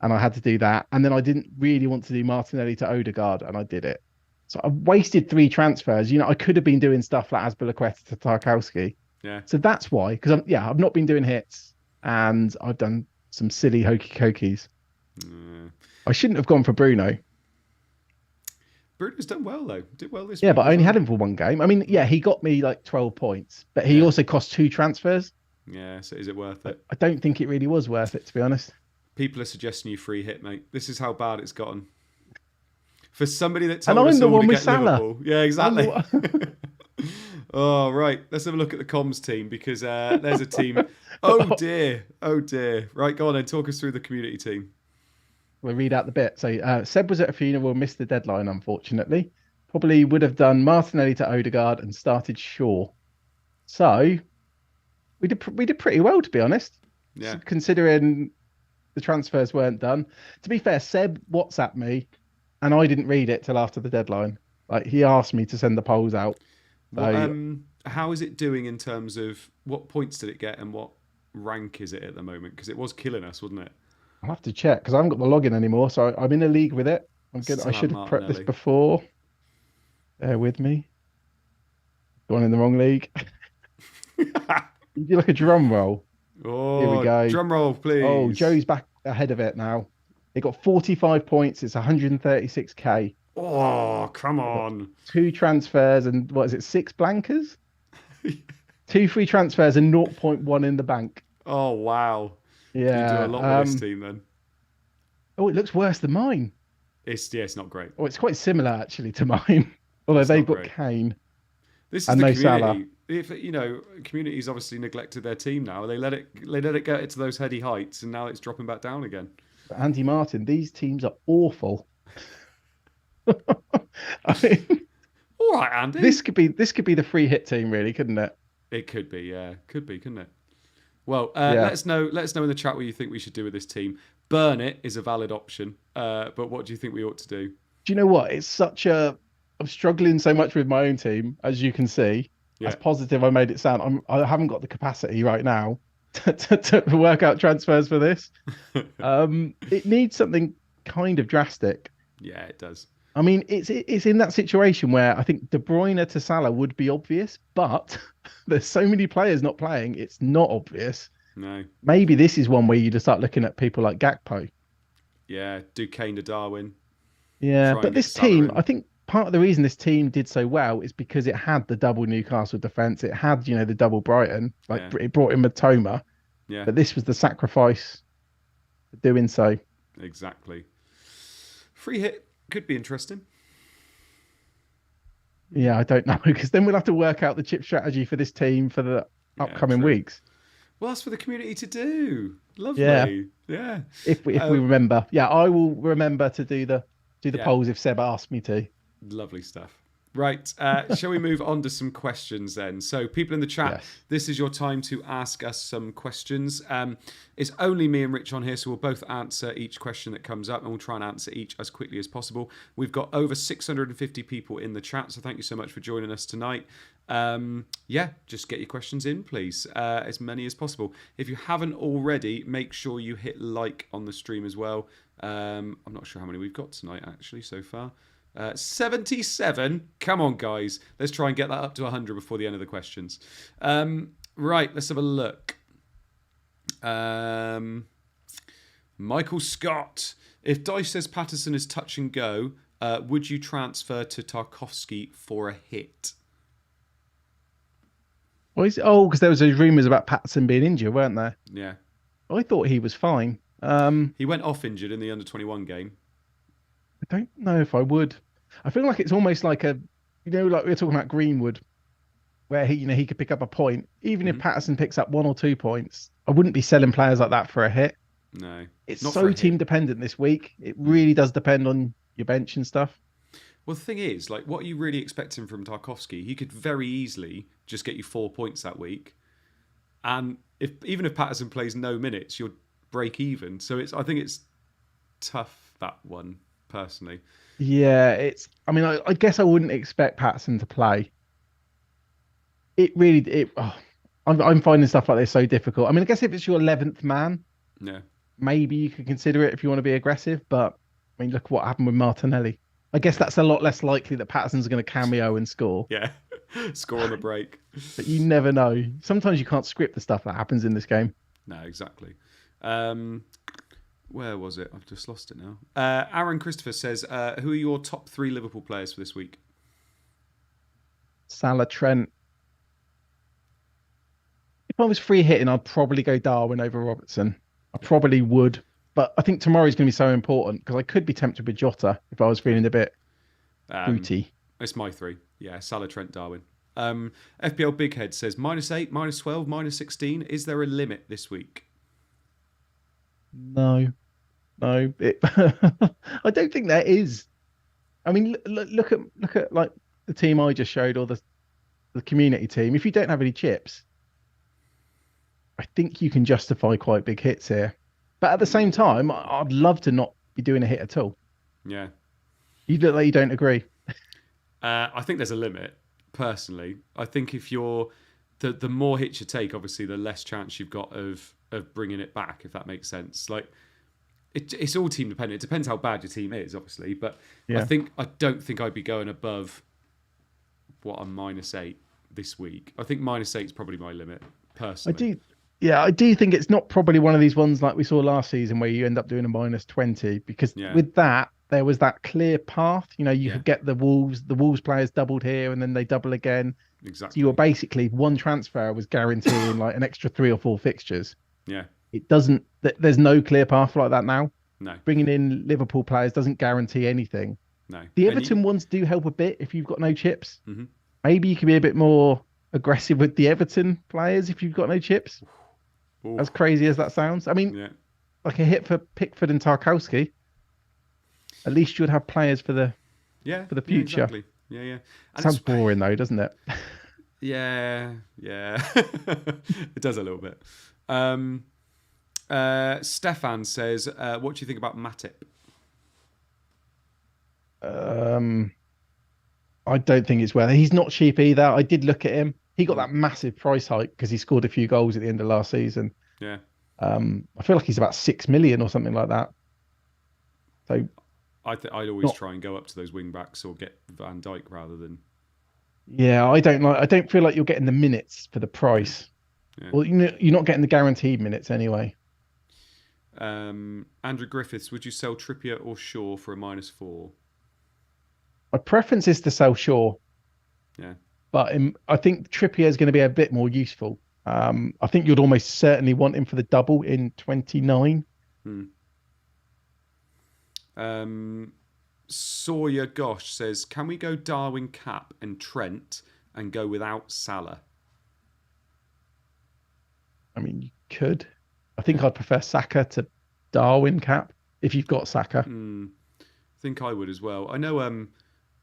S2: And I had to do that. And then I didn't really want to do Martinelli to Odegaard, and I did it. So I wasted 3 transfers. You know, I could have been doing stuff like Azpilicueta to Tarkowski.
S1: Yeah.
S2: So that's why, because I've not been doing hits, and I've done some silly hokey cokies. I shouldn't have gone for Bruno.
S1: Bruno's done well though. Did well this week.
S2: Yeah, but I only had him for 1 game. I mean, he got me like 12 points, but he also cost 2 transfers.
S1: Yeah. So is it worth it?
S2: I don't think it really was worth it, to be honest.
S1: People are suggesting you free hit, mate. This is how bad it's gotten. For somebody that told
S2: us
S1: all
S2: the one
S1: to
S2: with
S1: get
S2: Salah.
S1: Liverpool. Yeah, exactly. Oh, right. Let's have a look at the comms team because there's a team. Oh, dear. Oh, dear. Right, go on then. Talk us through the community team.
S2: We'll read out the bit. So Seb was at a funeral, missed the deadline, unfortunately. Probably would have done Martinelli to Odegaard and started Shaw. So we did pretty well, to be honest.
S1: Yeah.
S2: Considering the transfers weren't done. To be fair, Seb WhatsApped me and I didn't read it till after the deadline. Like he asked me to send the polls out. So,
S1: how is it doing in terms of what points did it get and what rank is it at the moment? Because it was killing us, wasn't it?
S2: I'll have to check because I haven't got the login anymore. So I'm in a league with it. I should have prepped this before. Bear with me. Going in the wrong league. You do like a drum roll.
S1: Oh,
S2: here we go.
S1: Drum roll, please.
S2: Oh, Joe's back ahead of it now. They got 45 points. It's 136k.
S1: Oh, come
S2: They got
S1: on.
S2: 2 transfers and what is it? 6 blankers? 2 free transfers and zero point 0.1 in the bank.
S1: Oh, wow. You do a
S2: Yeah.
S1: lot with this team then.
S2: Oh, it looks worse than mine.
S1: It's not great.
S2: Oh, it's quite similar actually to mine. Although
S1: It's
S2: they've
S1: not
S2: got
S1: great.
S2: Kane
S1: This is
S2: and
S1: the
S2: no
S1: community.
S2: Salah.
S1: If community's obviously neglected their team now. They let it get to those heady heights, and now it's dropping back down again.
S2: But Andy Martin, these teams are awful. I mean,
S1: All right, Andy.
S2: this could be the free hit team, really, couldn't it?
S1: It could be, yeah, couldn't it? Well,
S2: Yeah.
S1: let us know in the chat what you think we should do with this team. Burn it is a valid option, but what do you think we ought to do?
S2: Do you know what? I'm struggling so much with my own team, as you can see.
S1: Yeah.
S2: As positive I made it sound, I haven't got the capacity right now to work out transfers for this. It needs something kind of drastic.
S1: Yeah, it does.
S2: I mean, it's in that situation where I think De Bruyne to Salah would be obvious, but there's so many players not playing, it's not obvious.
S1: No.
S2: Maybe this is one where you just start looking at people like Gakpo.
S1: Yeah, do Kane to Darwin.
S2: Yeah,
S1: Try and
S2: but
S1: get
S2: this
S1: Salah
S2: team,
S1: in.
S2: I think part of the reason this team did so well is because it had the double Newcastle defense. It had, the double Brighton. Like
S1: Yeah.
S2: it brought in Matoma,
S1: Yeah,
S2: but this was the sacrifice for doing so.
S1: exactly. Free hit could be interesting.
S2: Yeah, I don't know because then we'll have to work out the chip strategy for this team for the
S1: Yeah,
S2: upcoming
S1: true.
S2: weeks.
S1: Well, that's for the community to do. Lovely.
S2: Yeah.
S1: Yeah.
S2: If we remember, yeah, I will remember to do the
S1: Yeah.
S2: polls if Seb asks me to.
S1: Lovely stuff. Right, shall we move on to some questions then? So, people in the chat,
S2: Yes.
S1: This is your time to ask us some questions. It's only me and Rich on here, so we'll both answer each question that comes up, and we'll try and answer each as quickly as possible. We've got over 650 people in the chat, so thank you so much for joining us tonight. Just get your questions in, please, as many as possible. If you haven't already, make sure you hit like on the stream as well. I'm not sure how many we've got tonight, actually, so far. 77. Come on, guys. Let's try and get that up to 100 before the end of the questions. Right, let's have a look. Michael Scott. If Dice says Patterson is touch and go, would you transfer to Tarkowski for a hit?
S2: Because there was those rumours about Patterson being injured, weren't there?
S1: Yeah.
S2: I thought he was fine.
S1: He went off injured in the under-21 game.
S2: I don't know if I would. I feel like it's almost like like we were talking about Greenwood, where he could pick up a point. Even if Patterson picks up 1 or 2 points, I wouldn't be selling players like that for a hit.
S1: No.
S2: It's
S1: not for
S2: so
S1: a
S2: team
S1: hit.
S2: dependent this week. It really does depend on your bench and stuff.
S1: Well, the thing is, like, what are you really expecting from Tarkowski? He could very easily just get you 4 points that week. And even if Patterson plays no minutes, you'll break even. So I think it's tough, that one, personally.
S2: Yeah, I guess I wouldn't expect Patterson to play. I'm finding stuff like this so difficult. I mean, I guess if it's your 11th man,
S1: Yeah.
S2: maybe you could consider it if you want to be aggressive. But I mean, look what happened with Martinelli. I guess that's a lot less likely that Patterson's going to cameo and score.
S1: Yeah. Score on the break.
S2: But you never know. Sometimes you can't script the stuff that happens in this game.
S1: No, exactly. Where was it? I've just lost it now. Aaron Christopher says, who are your top 3 Liverpool players for this week?
S2: Salah, Trent. If I was free hitting, I'd probably go Darwin over Robertson. I probably would. But I think tomorrow's going to be so important because I could be tempted with Jota if I was feeling a bit booty.
S1: It's my 3. Yeah, Salah, Trent, Darwin. FPL Big Head says, -8, -12, -16. Is there a limit this week?
S2: No. I don't think there is. I mean, look at like the team I just showed or the community team. If you don't have any chips, I think you can justify quite big hits here. But at the same time, I'd love to not be doing a hit at all.
S1: Yeah.
S2: You look like you don't agree.
S1: I think there's a limit, personally. I think if you're... The more hits you take, obviously, the less chance you've got of bringing it back, if that makes sense. Like, it's all team dependent. It depends how bad your team is, obviously. But
S2: Yeah.
S1: I don't think I'd be going above, a -8 this week. I think -8 is probably my limit, personally.
S2: Yeah, I do think it's not probably one of these ones like we saw last season where you end up doing a -20 because
S1: Yeah,
S2: with that there was that clear path. You
S1: yeah,
S2: could get the Wolves players doubled here and then they double again. So you were
S1: exactly.
S2: basically one transfer was guaranteeing like an extra 3 or 4 fixtures.
S1: Yeah,
S2: It doesn't. There's no clear path like that now.
S1: no,
S2: Bringing in Liverpool players doesn't guarantee anything.
S1: no.
S2: The
S1: And you,
S2: Everton ones do help a bit if you've got no chips.
S1: hmm
S2: Maybe you can be a bit more aggressive with the Everton players if you've got no chips.
S1: oh,
S2: As crazy as that sounds. I mean,
S1: yeah,
S2: like a hit for Pickford and Tarkowski. At least you would have players for the
S1: yeah, yeah,
S2: future.
S1: exactly. Yeah, yeah. And
S2: Sounds boring though, doesn't it?
S1: yeah, yeah. It does a little bit. Stefan says, "What do you think about Matip?"
S2: um, I don't think it's worth it. He's not cheap either. I did look at him. He got
S1: Mm,
S2: that massive price hike because he scored a few goals at the end of last season.
S1: yeah,
S2: I feel like he's about 6 million or something like that. So
S1: I'd always
S2: not.
S1: try and go up to those wing backs or get Van Dijk rather than
S2: Yeah, I don't like. I don't feel like you're getting the minutes for the
S1: yeah,
S2: price.
S1: yeah.
S2: Well, you're not getting the guaranteed minutes anyway.
S1: Andrew Griffiths, would you sell Trippier or Shaw for a -4?
S2: My preference is to sell Shaw,
S1: Yeah.
S2: but I think Trippier is going to be a bit more useful. I think you'd almost certainly want him for the double in 29.
S1: Hmm. Sawyer Gosh says, "Can we go Darwin, Cap, and Trent and go without Salah?"
S2: I mean, you could. I think
S1: Yeah.
S2: I'd prefer Saka to Darwin cap if you've got Saka.
S1: I think I would as well. I know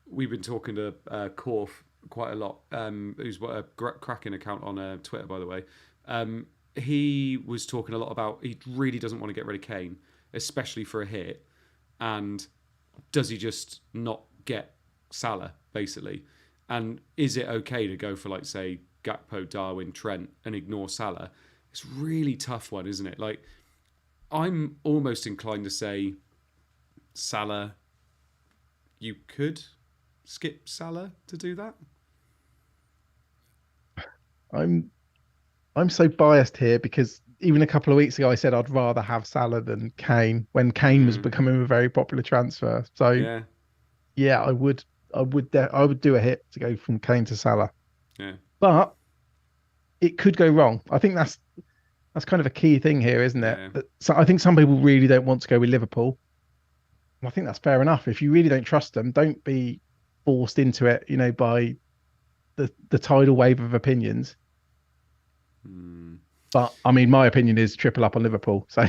S1: we've been talking to Korf quite a lot, who's a cracking account on Twitter, by the way. He was talking a lot about he really doesn't want to get rid of Kane, especially for a hit. And does he just not get Salah, basically? And is it okay to go for, like, say, Gakpo, Darwin, Trent, and ignore Salah? It's a really tough one, isn't it? Like, I'm almost inclined to say Salah, you could skip Salah to do that.
S2: I'm I'm so biased here because even a couple of weeks ago I said I'd rather have Salah than Kane when Kane was
S1: Mm,
S2: becoming a very popular transfer. So
S1: yeah,
S2: yeah, I would do a hit to go from Kane to Salah.
S1: yeah,
S2: But it could go wrong. I think that's kind of a key thing here, isn't it?
S1: yeah.
S2: So I think some people really don't want to go with Liverpool. And I think that's fair enough. If you really don't trust them, don't be forced into it, by the tidal wave of opinions.
S1: Mm,
S2: But I mean, my opinion is triple up on Liverpool. So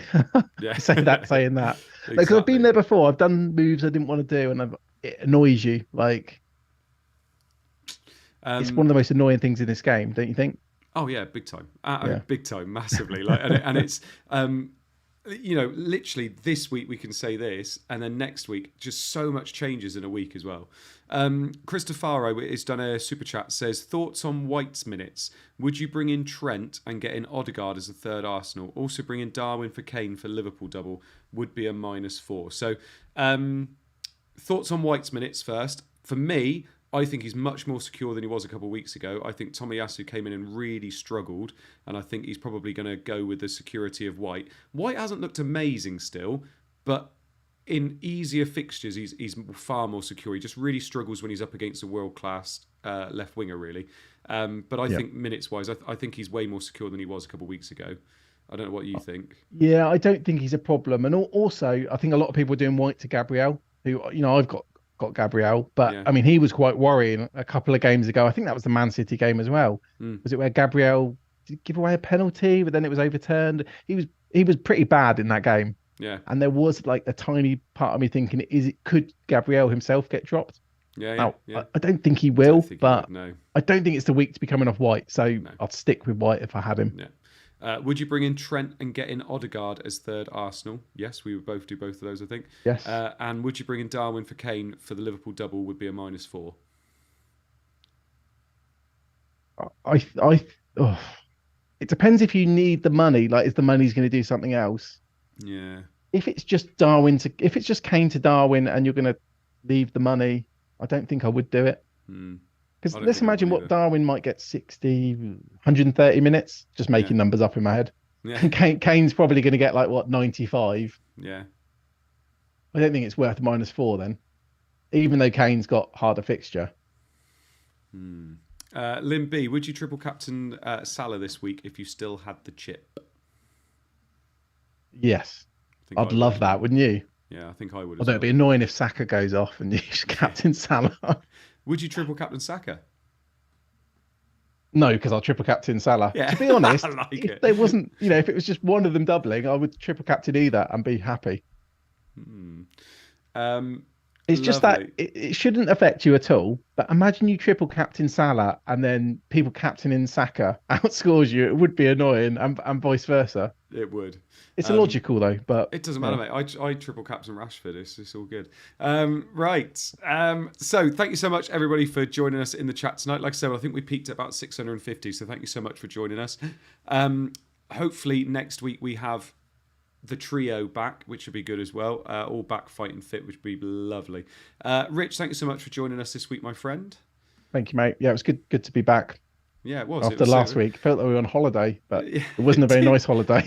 S1: yeah,
S2: saying that. Because I've been
S1: exactly.
S2: there before. I've done moves I didn't want to do, and it annoys you. Like it's one of
S1: Um,
S2: the most annoying things in this game, don't you think?
S1: oh yeah, big time.
S2: Yeah.
S1: Big time, massively. Like, and it's literally this week we can say this, and then next week just so much changes in a week as well. Christofaro has done a super chat. Says, thoughts on White's minutes? Would you bring in Trent and get in Odegaard as a third Arsenal? Also bring in Darwin for Kane for Liverpool double would be a -4. So thoughts on White's minutes first. For me, I think he's much more secure than he was a couple of weeks ago. I think Tomiyasu came in and really struggled, and I think he's probably going to go with the security of White. White hasn't looked amazing still, but in easier fixtures, he's far more secure. He just really struggles when he's up against a world-class left winger, really. But I
S2: Yeah.
S1: think minutes-wise, I think he's way more secure than he was a couple of weeks ago. I don't know what you think.
S2: Yeah, I don't think he's a problem. And also, I think a lot of people are doing White to Gabriel, who, I've got Gabriel, but
S1: Yeah.
S2: I mean, he was quite worrying a couple of games ago. I think that was the Man City game as well.
S1: Mm.
S2: Was it where Gabriel did give away a penalty, but then it was overturned? He was pretty bad in that game.
S1: Yeah.
S2: And there was like a tiny part of me thinking, could Gabriel himself get dropped?
S1: Yeah. Yeah.
S2: Now,
S1: Yeah.
S2: I don't think he
S1: I don't
S2: will,
S1: think he
S2: but
S1: would, no.
S2: I don't think it's the week to be coming off White. So
S1: No.
S2: I'd stick with White if I had him.
S1: Yeah. Would you bring in Trent and get in Odegaard as third Arsenal? Yes, we would both do both of those, I think.
S2: Yes.
S1: And would you bring in Darwin for Kane for the Liverpool double would be a -4?
S2: Oh, it depends if you need the money. Like, is the money's going to do something else?
S1: Yeah.
S2: If it's just Kane to Darwin and you're going to leave the money, I don't think I would do it.
S1: Hmm.
S2: Because
S1: I don't
S2: let's
S1: think I
S2: imagine
S1: would
S2: what
S1: either.
S2: Darwin might get 60, 130 minutes, just
S1: Yeah.
S2: making numbers up in my head.
S1: Yeah.
S2: And Kane's probably going to get like what 95.
S1: Yeah.
S2: I don't think it's worth -4 then, even though Kane's got harder fixture.
S1: Lynn B, would you triple captain Salah this week if you still had the chip?
S2: Yes,
S1: I
S2: I'd love that, wouldn't you?
S1: Yeah, I think I would.
S2: Although it'd be annoying if Saka goes off and you just captain Salah.
S1: Would you triple captain Saka?
S2: No, because I'll triple captain Salah.
S1: Yeah.
S2: To be honest,
S1: if
S2: there wasn't, if it was just one of them doubling, I would triple captain either and be happy. It's just that it shouldn't affect you at all. But imagine you triple captain Salah and then people captaining Saka outscores you. It would be annoying, and vice versa.
S1: It would.
S2: It's illogical though, but
S1: it doesn't matter, mate. I triple captain Rashford. It's all good. Right. So thank you so much, everybody, for joining us in the chat tonight. Like I said, I think we peaked at about 650. So thank you so much for joining us. Hopefully next week we have the trio back, which would be good as well. All back fighting fit, which would be lovely. Rich, thank you so much for joining us this week, my friend.
S2: Thank you, mate. Yeah, it was good to be back.
S1: Yeah, it was.
S2: After last week, felt like we were on holiday, but it wasn't a very nice holiday.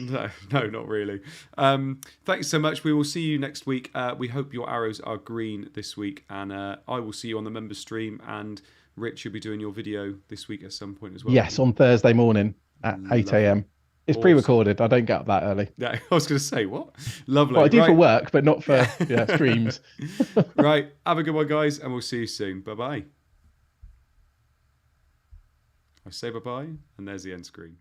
S1: No, not really. Thanks so much. We will see you next week. We hope your arrows are green this week, and I will see you on the members stream. And Rich, you'll be doing your video this week at some point as well.
S2: Yes, on Thursday morning at 8 a.m. It's pre-recorded. I don't get up that early.
S1: Yeah, I was going to say, what? Lovely.
S2: Well, I do for work, but not for streams.
S1: Right. Have a good one, guys, and we'll see you soon. Bye-bye. I say bye-bye, and there's the end screen.